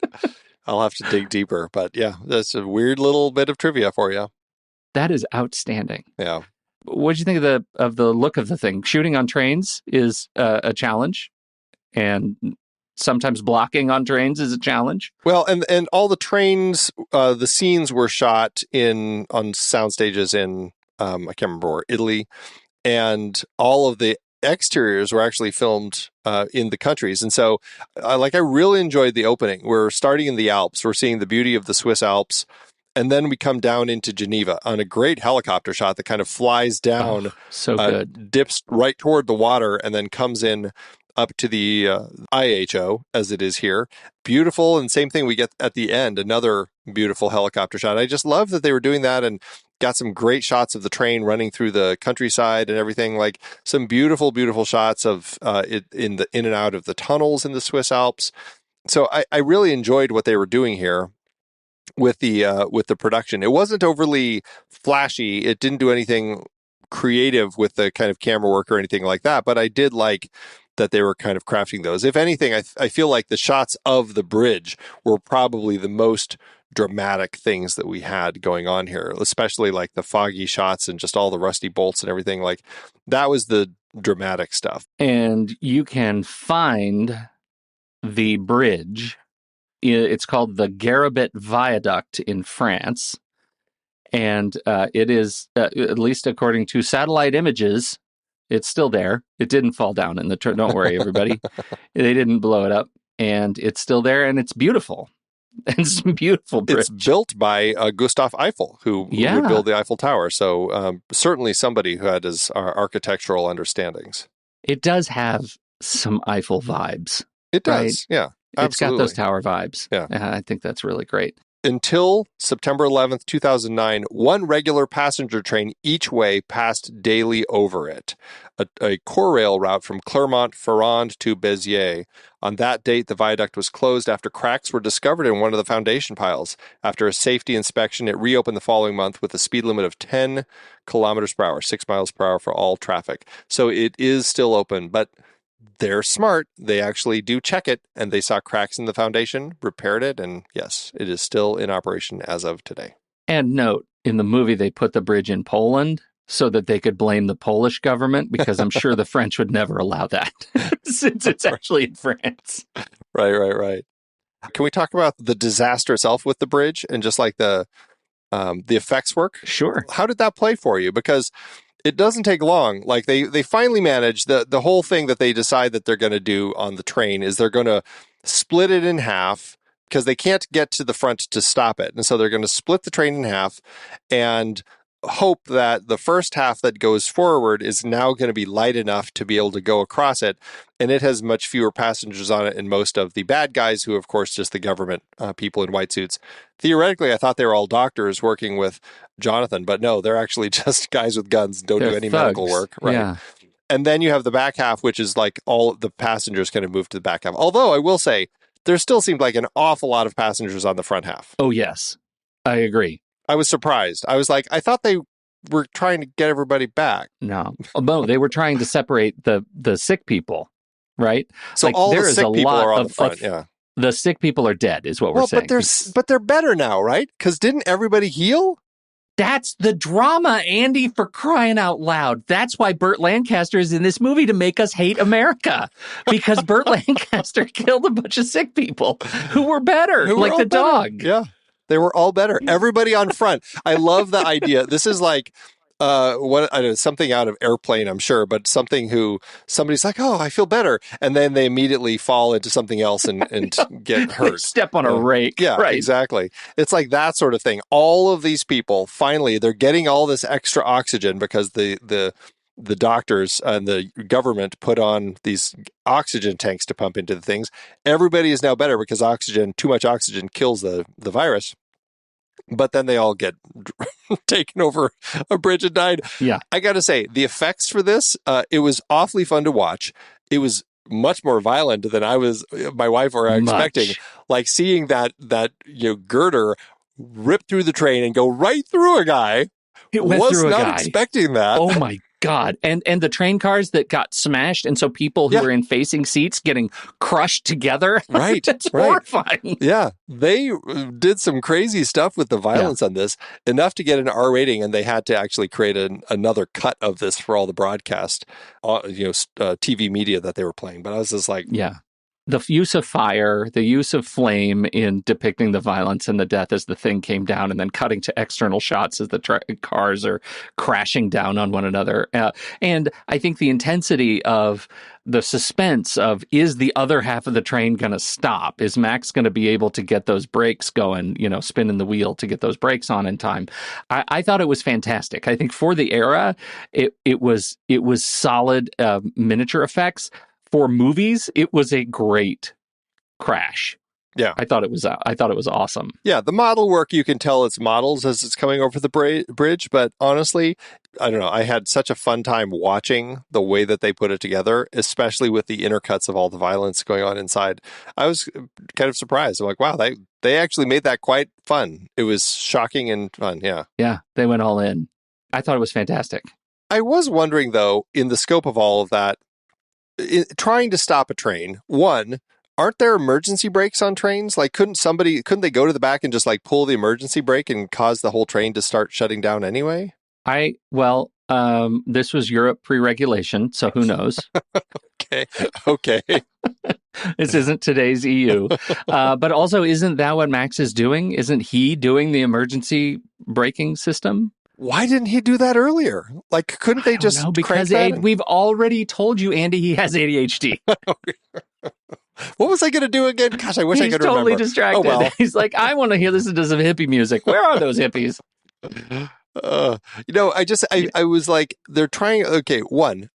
I'll have to dig deeper. But yeah, that's a weird little bit of trivia for you. That is outstanding. Yeah. What did you think of the look of the thing? Shooting on trains is a challenge, and sometimes blocking on trains is a challenge. Well, and all the trains, the scenes were shot on sound stages in I can't remember where, Italy, and all of the exteriors were actually filmed in the countries. And so, I really enjoyed the opening. We're starting in the Alps. We're seeing the beauty of the Swiss Alps. And then we come down into Geneva on a great helicopter shot that kind of flies down, so good, dips right toward the water, and then comes in up to the IHO, as it is here. Beautiful, and same thing we get at the end, another beautiful helicopter shot. I just love that they were doing that and got some great shots of the train running through the countryside and everything, like some beautiful, beautiful shots of it in and out of the tunnels in the Swiss Alps. So I really enjoyed what they were doing here with the production. It wasn't overly flashy. It didn't do anything creative with the kind of camera work or anything like that, but I did like that they were kind of crafting those. If anything, I feel like the shots of the bridge were probably the most dramatic things that we had going on here, especially like the foggy shots and just all the rusty bolts and everything. Like that was the dramatic stuff. And you can find the bridge. It's called the Garabit Viaduct in France. And it is, at least according to satellite images, it's still there. It didn't fall down in the don't worry, everybody. They didn't blow it up. And it's still there, and it's beautiful. It's a beautiful bridge. It's built by Gustav Eiffel, who would build the Eiffel Tower. So certainly somebody who had his architectural understandings. It does have some Eiffel vibes. It does, right? Yeah. Absolutely. It's got those tower vibes. Yeah. I think that's really great. Until September 11th, 2009, one regular passenger train each way passed daily over it, a core rail route from Clermont-Ferrand to Béziers. On that date, the viaduct was closed after cracks were discovered in one of the foundation piles. After a safety inspection, it reopened the following month with a speed limit of 10 kilometers per hour, 6 miles per hour for all traffic. So it is still open, but they're smart. They actually do check it, and they saw cracks in the foundation, repaired it, and yes, it is still in operation as of today. And note, in the movie, they put the bridge in Poland so that they could blame the Polish government, because I'm sure the French would never allow that, since it's actually in France. Right. Can we talk about the disaster itself with the bridge and just like the effects work? Sure. How did that play for you? Because it doesn't take long. Like they finally manage the whole thing that they decide that they're going to do on the train is they're going to split it in half because they can't get to the front to stop it. And so they're going to split the train in half, and hope that the first half that goes forward is now going to be light enough to be able to go across it. And it has much fewer passengers on it and most of the bad guys, who, of course, just the government people in white suits. Theoretically, I thought they were all doctors working with Jonathan, but no, they're actually just guys with guns, don't do any medical work. Right. Yeah. And then you have the back half, which is like all the passengers kind of move to the back half. Although I will say, there still seemed like an awful lot of passengers on the front half. Oh, yes. I agree. I was surprised. I was like, I thought they were trying to get everybody back. No, they were trying to separate the sick people, right? So like, all the sick people are on the front, yeah. The sick people are dead, is what we're saying. But they're better now, right? Because didn't everybody heal? That's the drama, Andy, for crying out loud. That's why Burt Lancaster is in this movie, to make us hate America. Because Burt Lancaster killed a bunch of sick people who were better, like the dog. Yeah, they were all better. Everybody on front. I love the idea. This is like something out of Airplane, I'm sure, but somebody's like, oh, I feel better. And then they immediately fall into something else and get hurt. Step on a rake. Yeah, right. Exactly. It's like that sort of thing. All of these people, finally, they're getting all this extra oxygen because the doctors and the government put on these oxygen tanks to pump into the things. Everybody is now better because too much oxygen kills the virus. But then they all get taken over a bridge and died. Yeah. I got to say, the effects for this, it was awfully fun to watch. It was much more violent than my wife or I expecting. Like seeing that girder rip through the train and go right through a guy. It went was through a not guy. expecting that. Oh my God. And the train cars that got smashed, and so people who were in facing seats getting crushed together. Right. It's horrifying. Yeah. They did some crazy stuff with the violence on this, enough to get an R rating, and they had to actually create another cut of this for all the broadcast TV media that they were playing. But I was just like, yeah. The use of fire, the use of flame in depicting the violence and the death as the thing came down, and then cutting to external shots as the cars are crashing down on one another. And I think the intensity of the suspense of, is the other half of the train going to stop? Is Max going to be able to get those brakes going, spinning the wheel to get those brakes on in time? I thought it was fantastic. I think for the era, it was solid miniature effects. For movies, it was a great crash. Yeah, I thought it was awesome. Yeah, the model work, you can tell it's models as it's coming over the bridge, but honestly, I don't know. I had such a fun time watching the way that they put it together, especially with the intercuts of all the violence going on inside. I was kind of surprised. I'm like, wow, they actually made that quite fun. It was shocking and fun. Yeah. Yeah, they went all in. I thought it was fantastic. I was wondering, though, in the scope of all of that, trying to stop a train, aren't there emergency brakes on trains? Like, couldn't they go to the back and just like pull the emergency brake and cause the whole train to start shutting down anyway? This was Europe pre-regulation, so who knows? Okay. This isn't today's EU. But also, isn't that what Max is doing? Isn't he doing the emergency braking system? Why didn't he do that earlier? Like, couldn't they just because we've already told you, Andy, he has ADHD. What was I going to do again? Gosh, I wish I could remember. He's totally distracted. Oh, well. He's like, I want to listen to some hippie music. Where are those hippies? I was like, they're trying. Okay,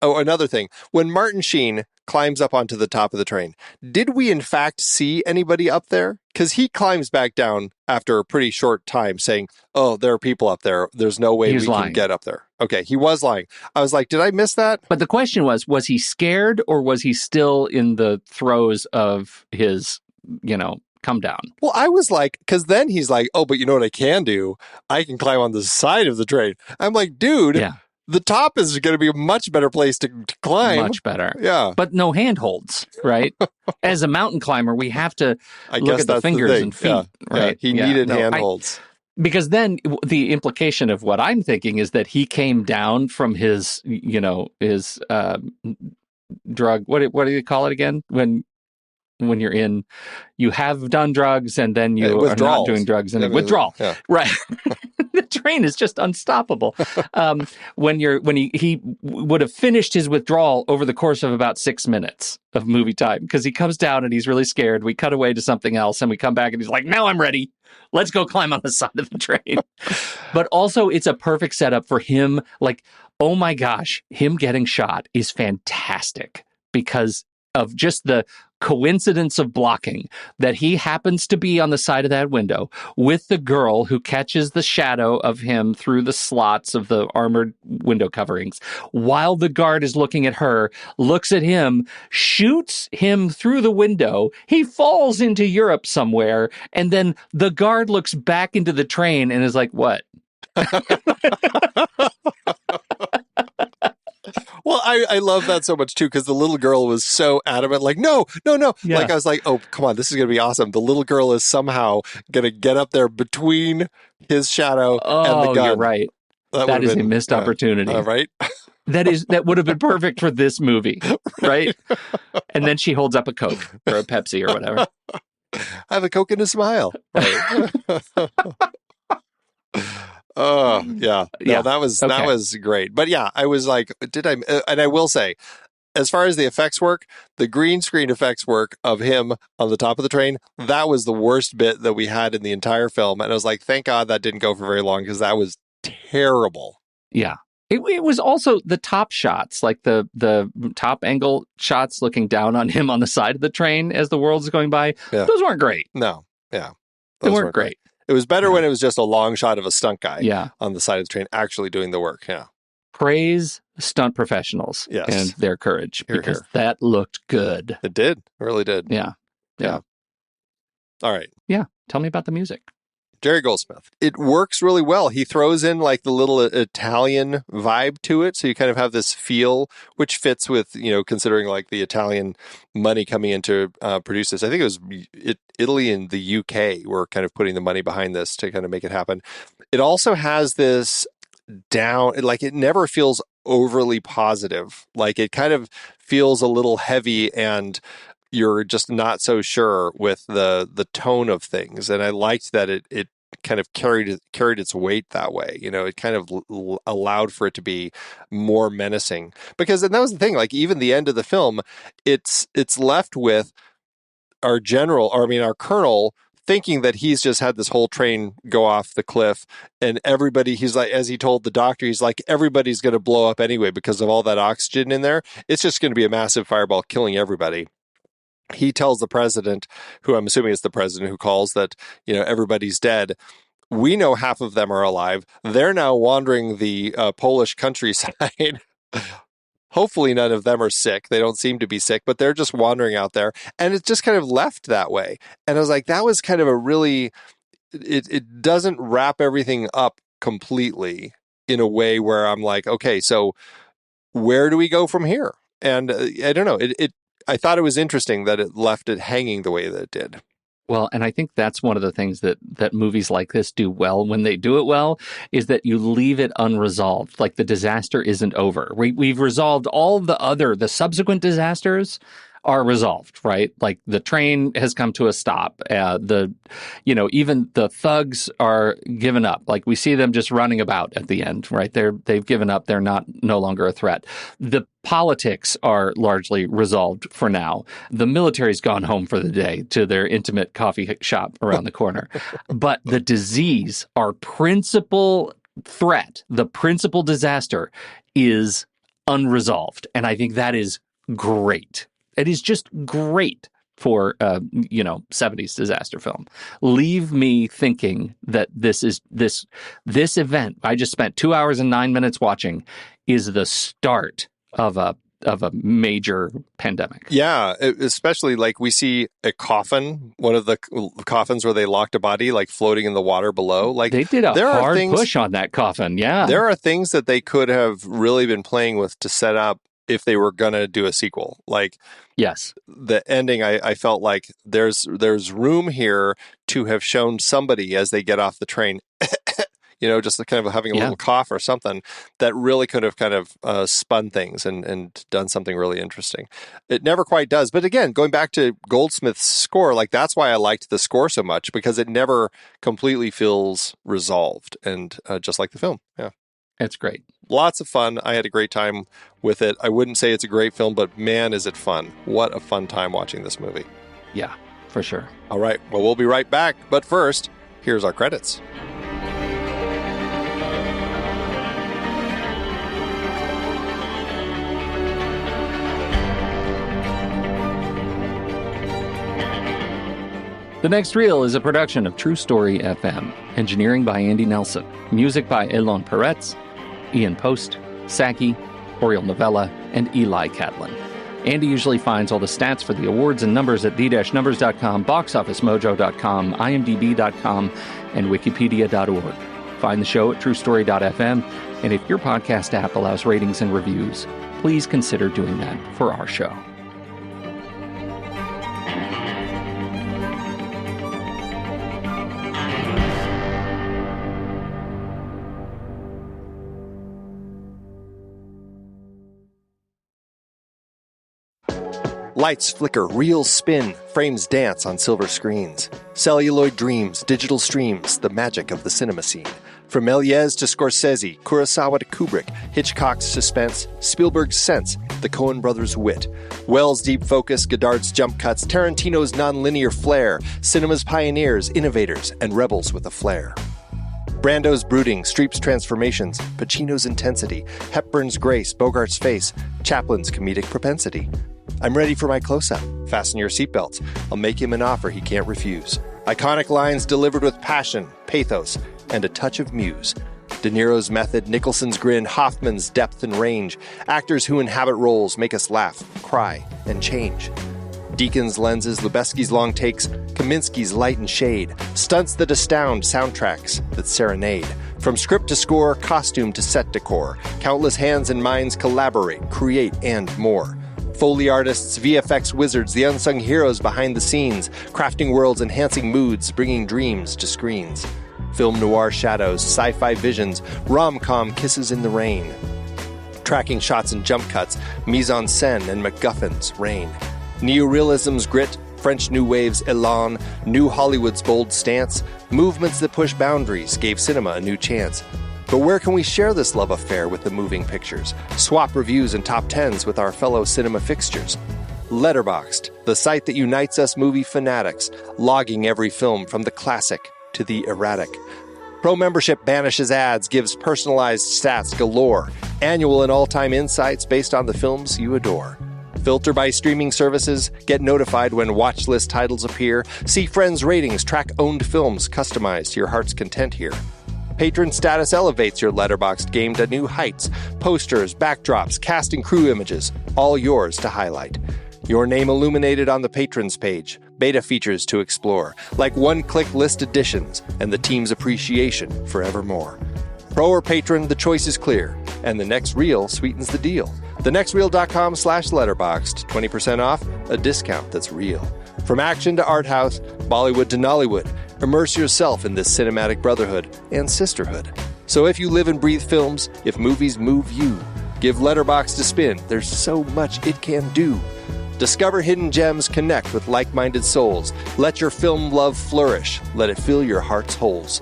another thing. When Martin Sheen climbs up onto the top of the train, did we in fact see anybody up there? Because he climbs back down after a pretty short time saying, oh, there are people up there. There's no way we can get up there. Okay, he was lying. I was like, did I miss that? But the question was he scared, or was he still in the throes of his, come down? Well, I was like, because then he's like, oh, but you know what I can do? I can climb on the side of the train. I'm like, dude, the top is going to be a much better place to climb. Much better. Yeah. But no handholds, right? As a mountain climber, we have to look at the fingers and feet, right? Yeah. He needed handholds. Because then the implication of what I'm thinking is that he came down from his, drug. What do you call it again? When when you're in, you have done drugs and then you are not doing drugs and withdrawal. Yeah. Right. The train is just unstoppable. When he would have finished his withdrawal over the course of about 6 minutes of movie time, because he comes down and he's really scared. We cut away to something else and we come back and he's like, now I'm ready. Let's go climb on the side of the train. But also it's a perfect setup for him. Like, oh my gosh, him getting shot is fantastic because of just the coincidence of blocking that he happens to be on the side of that window with the girl who catches the shadow of him through the slots of the armored window coverings while the guard is looking at her, looks at him, shoots him through the window. He falls into Europe somewhere. And then the guard looks back into the train and is like, what? Well, I love that so much, too, because the little girl was so adamant, like, no. Yeah. Like, I was like, oh, come on, this is going to be awesome. The little girl is somehow going to get up there between his shadow and the gun. You're right. That is a missed opportunity. Right? That would have been perfect for this movie, right? And then she holds up a Coke or a Pepsi or whatever. I have a Coke and a smile. Right. Oh, yeah. No, that was great. But yeah, I was like, and I will say, as far as the effects work, the green screen effects work of him on the top of the train, that was the worst bit that we had in the entire film. And I was like, thank God that didn't go for very long because that was terrible. Yeah. It was also the top shots, like the top angle shots looking down on him on the side of the train as the world's going by. Yeah. Those weren't great. No. Yeah. They weren't great. It was better when it was just a long shot of a stunt guy on the side of the train actually doing the work. Yeah. Praise stunt professionals and their courage because that looked good. It did. It really did. Yeah. All right. Yeah. Tell me about the music. Jerry Goldsmith. It works really well. He throws in like the little Italian vibe to it. So you kind of have this feel, which fits with, considering like the Italian money coming in to produce this. I think it was Italy and the UK were kind of putting the money behind this to kind of make it happen. It also has this like it never feels overly positive. Like it kind of feels a little heavy and you're just not so sure with the tone of things. And I liked that it kind of carried its weight that way. It kind of allowed for it to be more menacing. Because, and that was the thing, like even the end of the film, it's left with our colonel thinking that he's just had this whole train go off the cliff and everybody, he's like, as he told the doctor, he's like, everybody's going to blow up anyway because of all that oxygen in there. It's just going to be a massive fireball killing everybody. He tells the president, who I'm assuming is the president who calls, that, everybody's dead. We know half of them are alive. They're now wandering the Polish countryside. Hopefully none of them are sick. They don't seem to be sick, but they're just wandering out there. And it's just kind of left that way. And I was like, that was kind of a really, it doesn't wrap everything up completely in a way where I'm like, okay, so where do we go from here? And I don't know, I thought it was interesting that it left it hanging the way that it did. Well, and I think that's one of the things that movies like this do well when they do it well, is that you leave it unresolved. Like the disaster isn't over. We've resolved all of the subsequent disasters are resolved, right? Like the train has come to a stop. Even the thugs are given up. Like we see them just running about at the end, right? They've given up. They're no longer a threat. The politics are largely resolved for now. The military's gone home for the day to their intimate coffee shop around the corner. But the disease, our principal threat, the principal disaster, is unresolved. And I think that is great. It is just great for 70s disaster film. Leave me thinking that this event I just spent 2 hours and 9 minutes watching is the start of a major pandemic. Yeah, especially like we see a coffin, one of the coffins where they locked a body like floating in the water below. Like they did a hard push on that coffin. Yeah, there are things that they could have really been playing with to set up if they were going to do a sequel. Like, yes, the ending, I felt like there's room here to have shown somebody as they get off the train, just kind of having a little cough or something, that really could have kind of spun things and done something really interesting. It never quite does. But again, going back to Goldsmith's score, like that's why I liked the score so much, because it never completely feels resolved, and just like the film. Yeah. It's great. Lots of fun. I had a great time with it. I wouldn't say it's a great film, but man, is it fun. What a fun time watching this movie. Yeah, for sure. All right. Well, we'll be right back. But first, here's our credits. The Next Reel is a production of True Story FM. Engineering by Andy Nelson. Music by Elon Peretz, Ian Post, Saki, Oriel Novella, and Eli Catlin. Andy usually finds all the stats for the awards and numbers at the-numbers.com, boxofficemojo.com, imdb.com, and wikipedia.org. Find the show at truestory.fm, and if your podcast app allows ratings and reviews, please consider doing that for our show. Lights flicker, reels spin, frames dance on silver screens. Celluloid dreams, digital streams, the magic of the cinema scene. From Méliès to Scorsese, Kurosawa to Kubrick, Hitchcock's suspense, Spielberg's sense, the Coen brothers' wit. Wells' deep focus, Godard's jump cuts, Tarantino's nonlinear flair, cinema's pioneers, innovators, and rebels with a flair. Brando's brooding, Streep's transformations, Pacino's intensity, Hepburn's grace, Bogart's face, Chaplin's comedic propensity. I'm ready for my close-up. Fasten your seatbelts. I'll make him an offer he can't refuse. Iconic lines delivered with passion, pathos, and a touch of muse. De Niro's method, Nicholson's grin, Hoffman's depth and range. Actors who inhabit roles make us laugh, cry, and change. Deacon's lenses, Lubeski's long takes, Kaminsky's light and shade. Stunts that astound, soundtracks that serenade. From script to score, costume to set decor. Countless hands and minds collaborate, create, and more. Foley artists, VFX wizards, the unsung heroes behind the scenes, crafting worlds, enhancing moods, bringing dreams to screens. Film noir shadows, sci-fi visions, rom-com kisses in the rain. Tracking shots and jump cuts, mise-en-scène and MacGuffins reign. Neorealism's grit, French New Wave's elan, New Hollywood's bold stance, movements that push boundaries gave cinema a new chance. But where can we share this love affair with the moving pictures? Swap reviews and top tens with our fellow cinema fixtures. Letterboxd, the site that unites us movie fanatics, logging every film from the classic to the erratic. Pro membership banishes ads, gives personalized stats galore, annual and all-time insights based on the films you adore. Filter by streaming services, get notified when watch list titles appear, see friends' ratings, track owned films customized to your heart's content here. Patron status elevates your Letterboxd game to new heights. Posters, backdrops, cast and crew images, all yours to highlight. Your name illuminated on the patrons page. Beta features to explore, like one-click list additions and the team's appreciation forevermore. Pro or patron, the choice is clear, and the next reel sweetens the deal. thenextreel.com/letterboxd, 20% off, a discount that's real. From action to art house, Bollywood to Nollywood, immerse yourself in this cinematic brotherhood and sisterhood. So if you live and breathe films, if movies move you, give Letterboxd a spin. There's so much it can do. Discover hidden gems, connect with like-minded souls. Let your film love flourish. Let it fill your heart's holes.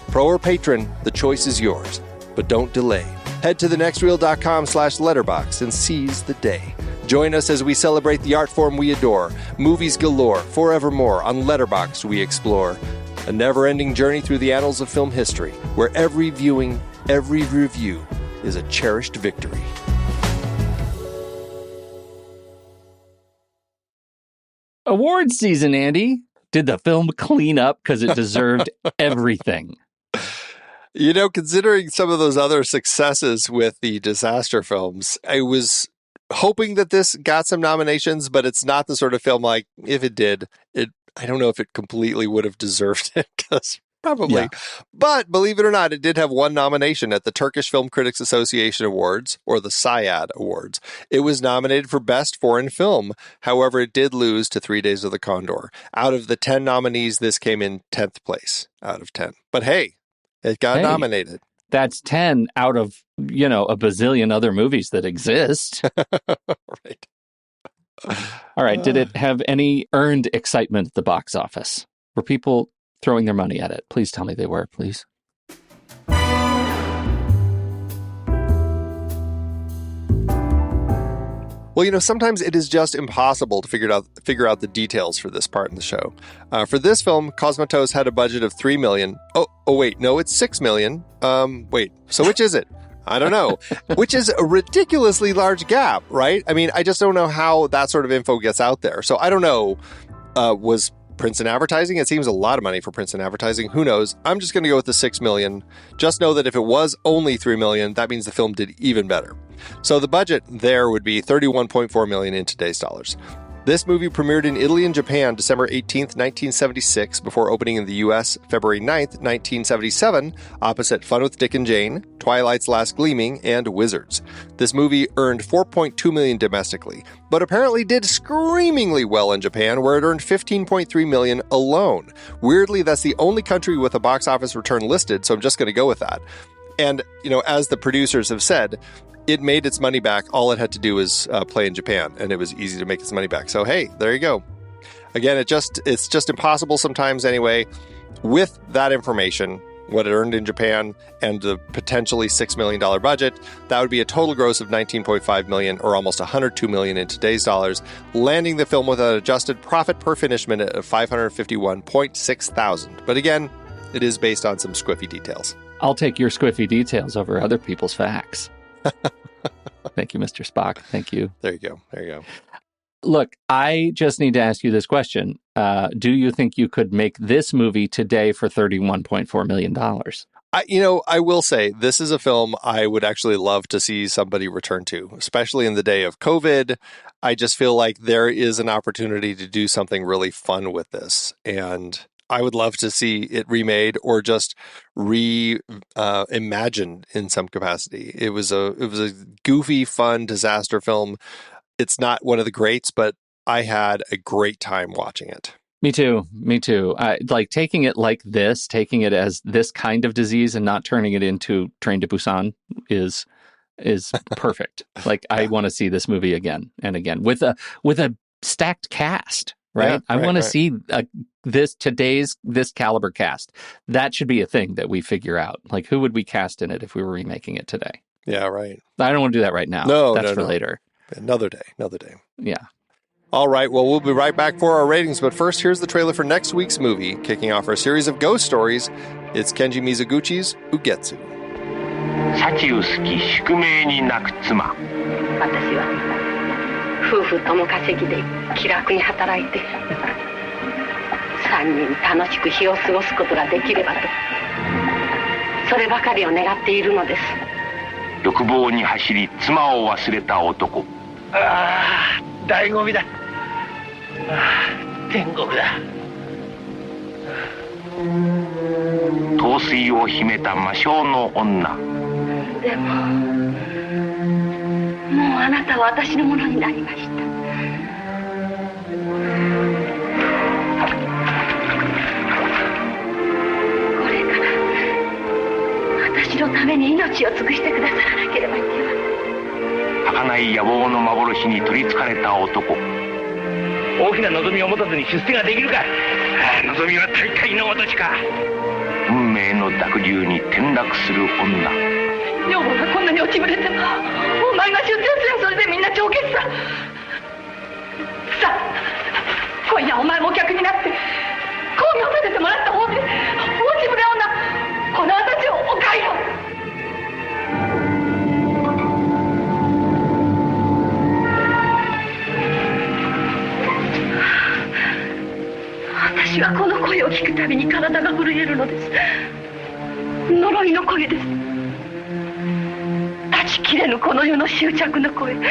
Pro or patron, the choice is yours. But don't delay. Head to thenextreel.com/letterboxd and seize the day. Join us as we celebrate the art form we adore. Movies galore, forevermore. On Letterboxd we explore. A never-ending journey through the annals of film history, where every viewing, every review is a cherished victory. Awards season, Andy. Did the film clean up because it deserved everything? Considering some of those other successes with the disaster films, I was hoping that this got some nominations, but it's not the sort of film like, if it did, I don't know if it completely would have deserved it, because probably. Yeah. But believe it or not, it did have one nomination at the Turkish Film Critics Association Awards, or the SIAD Awards. It was nominated for Best Foreign Film. However, it did lose to 3 Days of the Condor. Out of the 10 nominees, this came in 10th place out of 10. But hey, It got nominated. That's 10 out of, a bazillion other movies that exist. Right. All right. Did it have any earned excitement at the box office? Were people throwing their money at it? Please tell me they were, please. Well, sometimes it is just impossible to figure out the details for this part in the show. For this film, Cosmatos had a budget of $3 million. Oh, wait, no, it's $6 million. Wait, so which is it? I don't know. Which is a ridiculously large gap, right? I mean, I just don't know how that sort of info gets out there. So I don't know. Was Princeton Advertising? It seems a lot of money for Princeton Advertising. Who knows? I'm just going to go with the $6 million. Just know that if it was only $3 million, that means the film did even better. So the budget there would be $31.4 million in today's dollars. This movie premiered in Italy and Japan December 18th, 1976, before opening in the U.S. February 9th, 1977, opposite Fun with Dick and Jane, Twilight's Last Gleaming, and Wizards. This movie earned $4.2 million domestically, but apparently did screamingly well in Japan, where it earned $15.3 million alone. Weirdly, that's the only country with a box office return listed, so I'm just going to go with that. And, as the producers have said, it made its money back. All it had to do was play in Japan, and it was easy to make its money back. So, hey, there you go. Again, it's just impossible sometimes anyway. With that information, what it earned in Japan and the potentially $6 million budget, that would be a total gross of $19.5 million, or almost $102 million in today's dollars, landing the film with an adjusted profit per finish minute of $551.6 thousand. But again, it is based on some squiffy details. I'll take your squiffy details over other people's facts. Thank you, Mr. Spock. Thank you. There you go. Look, I just need to ask you this question. Do you think you could make this movie today for $31.4 million? I will say this is a film I would actually love to see somebody return to, especially in the day of COVID. I just feel like there is an opportunity to do something really fun with this. And I would love to see it remade or just reimagined in some capacity. It was a goofy, fun disaster film. It's not one of the greats, but I had a great time watching it. Me too. I like taking it like this, taking it as this kind of disease and not turning it into Train to Busan is perfect. Like yeah. I want to see this movie again and again with a stacked cast. Right. Yeah, I want to see this caliber cast. That should be a thing that we figure out. Like, who would we cast in it if we were remaking it today? Yeah, right. I don't want to do that right now. That's for later. Another day. Yeah. All right. Well, we'll be right back for our ratings. But first, here's the trailer for next week's movie, kicking off our series of ghost stories. It's Kenji Mizoguchi's Ugetsu. 幸薄き宿命に泣く妻。私は夫婦共稼ぎで気楽に働いて3人楽しく日を過ごすことができればとそればかりを願っているのです。欲望に走り妻を忘れた男。ああ、醍醐味だ。天国だ。陶酔を秘めた魔性の女。でももうあなたは私のものになりました。これから私のために命を尽くしてくださらなければいけません。儚い野望の幻に取りつかれた男。大きな望みを持たずに出世ができるか。望みは大体の私か。運命の濁流に転落する女。女房がこんなに落ちぶれてもお前が出世すりゃそれでみんな帳消しさ。さあ今夜お前も客になって興味を立ててもらった方で落ちぶれ女この私をお買いよ。私はこの声を聞くたびに体が震えるのです。呪いの声です。断ち切れぬこの世の執着の声。抱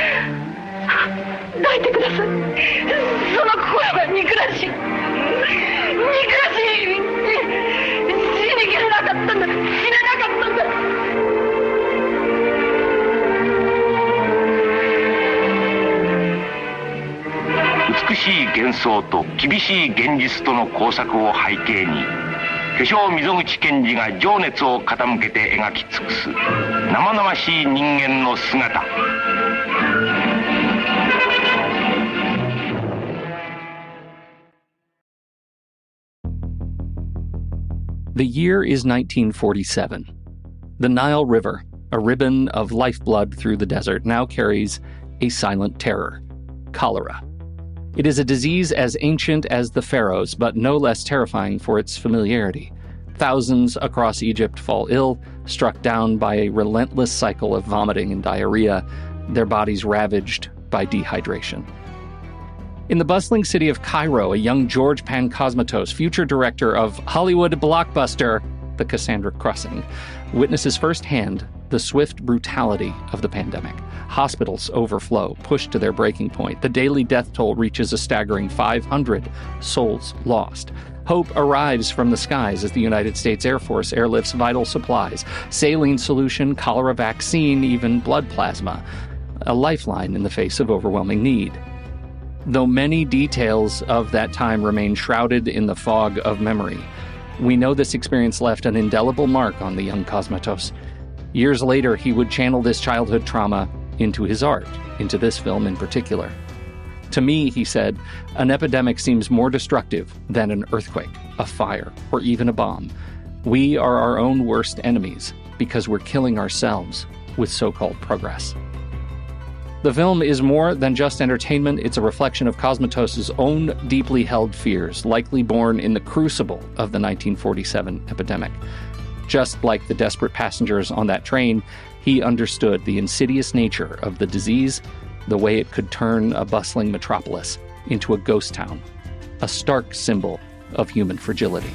いてください。その声は憎らしい。憎らしい。死にきれなかったんだ。死ねなかったんだ。美しい幻想と厳しい現実との交錯を背景に巨匠溝口健二が情熱を傾けて描き尽くす生々しい人間の姿。The year is 1947. The Nile River, a ribbon of lifeblood through the desert, now carries a silent terror: cholera. It is a disease as ancient as the pharaohs, but no less terrifying for its familiarity. Thousands across Egypt fall ill, struck down by a relentless cycle of vomiting and diarrhea, their bodies ravaged by dehydration. In the bustling city of Cairo, a young George Cosmatos, future director of Hollywood blockbuster The Cassandra Crossing, witnesses firsthand the swift brutality of the pandemic. Hospitals overflow, pushed to their breaking point. The daily death toll reaches a staggering 500 souls lost. Hope arrives from the skies as the United States Air Force airlifts vital supplies: saline solution, cholera vaccine, even blood plasma. A lifeline in the face of overwhelming need. Though many details of that time remain shrouded in the fog of memory, we know this experience left an indelible mark on the young Cosmatos. Years later, he would channel this childhood trauma into his art, into this film in particular. To me, he said, an epidemic seems more destructive than an earthquake, a fire, or even a bomb. We are our own worst enemies because we're killing ourselves with so-called progress. The film is more than just entertainment. It's a reflection of Cosmatos' own deeply held fears, likely born in the crucible of the 1947 epidemic. Just like the desperate passengers on that train, he understood the insidious nature of the disease, the way it could turn a bustling metropolis into a ghost town, a stark symbol of human fragility.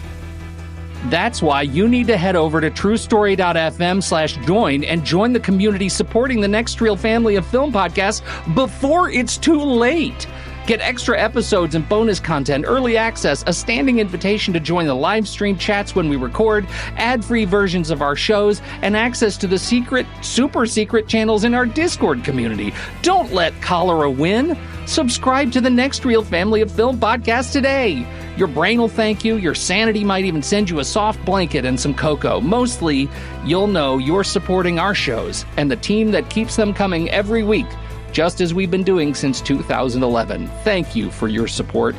That's why you need to head over to truestory.fm/join and join the community supporting the Next Reel family of film podcasts before it's too late. Get extra episodes and bonus content, early access, a standing invitation to join the live stream chats when we record, ad-free versions of our shows, and access to the secret, super secret channels in our Discord community. Don't let cholera win. Subscribe to the Next Reel family of film podcasts today. Your brain will thank you. Your sanity might even send you a soft blanket and some cocoa. Mostly, you'll know you're supporting our shows and the team that keeps them coming every week, just as we've been doing since 2011. Thank you for your support.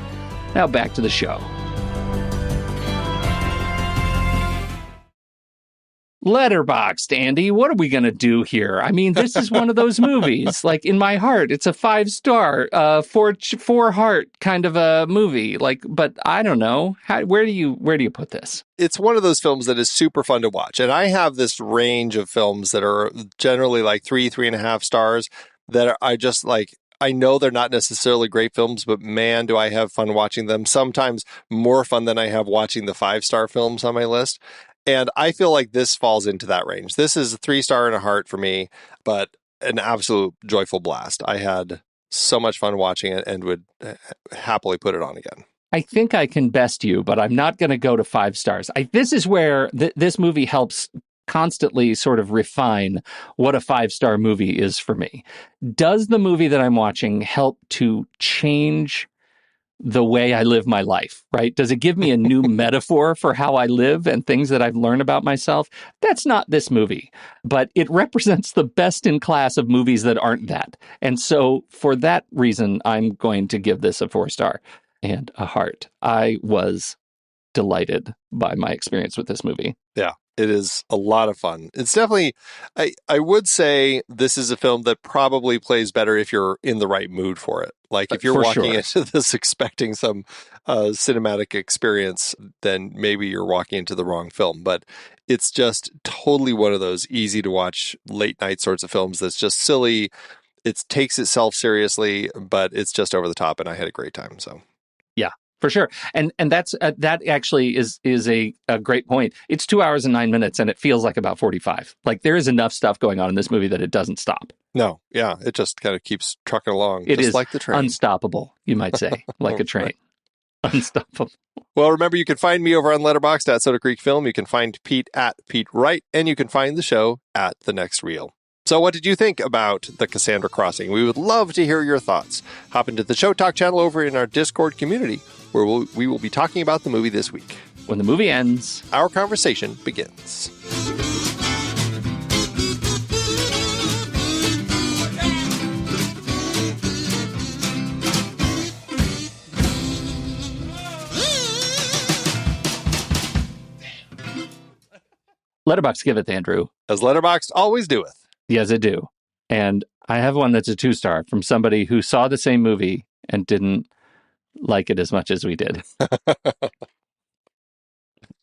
Now back to the show. Letterboxd, Andy, what are we going to do here? I mean, this is one of those movies. Like, in my heart, it's a 5-star, four heart kind of a movie. Like, but I don't know. Where do you put this? It's one of those films that is super fun to watch. And I have this range of films that are generally like 3.5 stars that I just like. I know they're not necessarily great films, but man, do I have fun watching them. Sometimes more fun than I have watching the 5-star films on my list. And I feel like this falls into that range. This is a 3-star and a heart for me, but an absolute joyful blast. I had so much fun watching it and would happily put it on again. I think I can best you, but I'm not going to go to 5 stars. This is where this movie helps constantly sort of refine what a 5-star movie is for me. Does the movie that I'm watching help to change the way I live my life, right? Does it give me a new metaphor for how I live and things that I've learned about myself? That's not this movie, but it represents the best in class of movies that aren't that. And so for that reason, I'm going to give this a 4-star and a heart. I was delighted by my experience with this movie. Yeah. It is a lot of fun. It's definitely, I would say this is a film that probably plays better if you're in the right mood for it. Like if you're walking into this expecting some cinematic experience, then maybe you're walking into the wrong film. But it's just totally one of those easy to watch late night sorts of films that's just silly. It takes itself seriously, but it's just over the top. And I had a great time. So, yeah. For sure. And that's that actually is a great point. It's 2 hours and 9 minutes and it feels like about 45. Like there is enough stuff going on in this movie that it doesn't stop. No. Yeah. It just kind of keeps trucking along. It just is like the train. Unstoppable, you might say, like a train. Right. Unstoppable. Well, remember, you can find me over on Letterboxd at Soda Creek Film. You can find Pete at Pete Wright, and you can find the show at The Next Reel. So what did you think about The Cassandra Crossing? We would love to hear your thoughts. Hop into the Show Talk channel over in our Discord community, where we will be talking about the movie this week. When the movie ends, our conversation begins. Letterboxd giveth, Andrew. As Letterboxd always doeth. Yes, it do. And I have one that's a 2-star from somebody who saw the same movie and didn't like it as much as we did.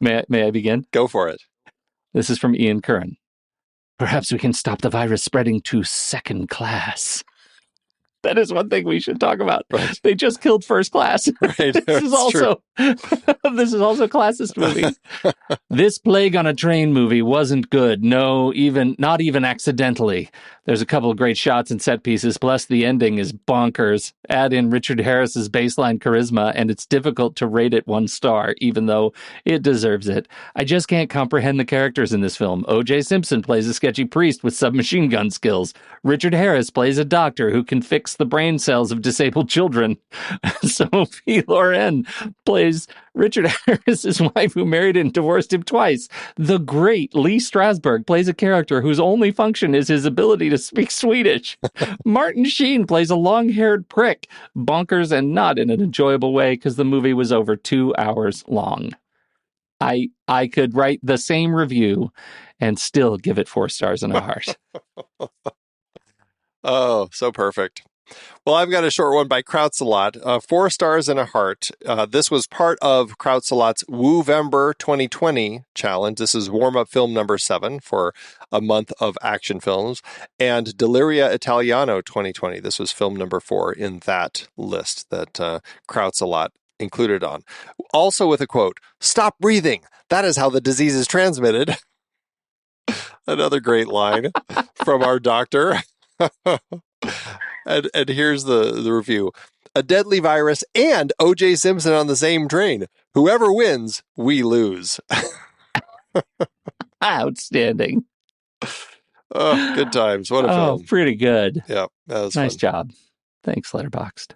May I begin? Go for it. This is from Ian Curran. Perhaps we can stop the virus spreading to second class. That is one thing we should talk about. Right. They just killed first class. Right. This is also this is also a classist movie. This Plague on a Train movie wasn't good. No, not even accidentally. There's a couple of great shots and set pieces, plus the ending is bonkers. Add in Richard Harris's baseline charisma, and it's difficult to rate it 1 star, even though it deserves it. I just can't comprehend the characters in this film. O.J. Simpson plays a sketchy priest with submachine gun skills. Richard Harris plays a doctor who can fix the brain cells of disabled children. Sophia Loren plays Richard Harris's wife who married and divorced him twice. The great Lee Strasberg plays a character whose only function is his ability to speak Swedish. Martin Sheen plays a long-haired prick. Bonkers and not in an enjoyable way because the movie was over 2 hours long. I could write the same review and still give it 4 stars and a heart. Oh, so perfect. Well, I've got a short one by Krautsalot, 4 stars and a heart. This was part of Krautsalot's Woovember 2020 challenge. This is warm-up film number 7 for a month of action films. And Deliria Italiano 2020. This was film number 4 in that list that Krautsalot included on. Also with a quote, "Stop breathing. That is how the disease is transmitted." Another great line from our doctor. And here's the review. A deadly virus and O.J. Simpson on the same train. Whoever wins, we lose. Outstanding. Oh, good times. What a film. Pretty good. Yeah, that was nice fun. job. Thanks, Letterboxd.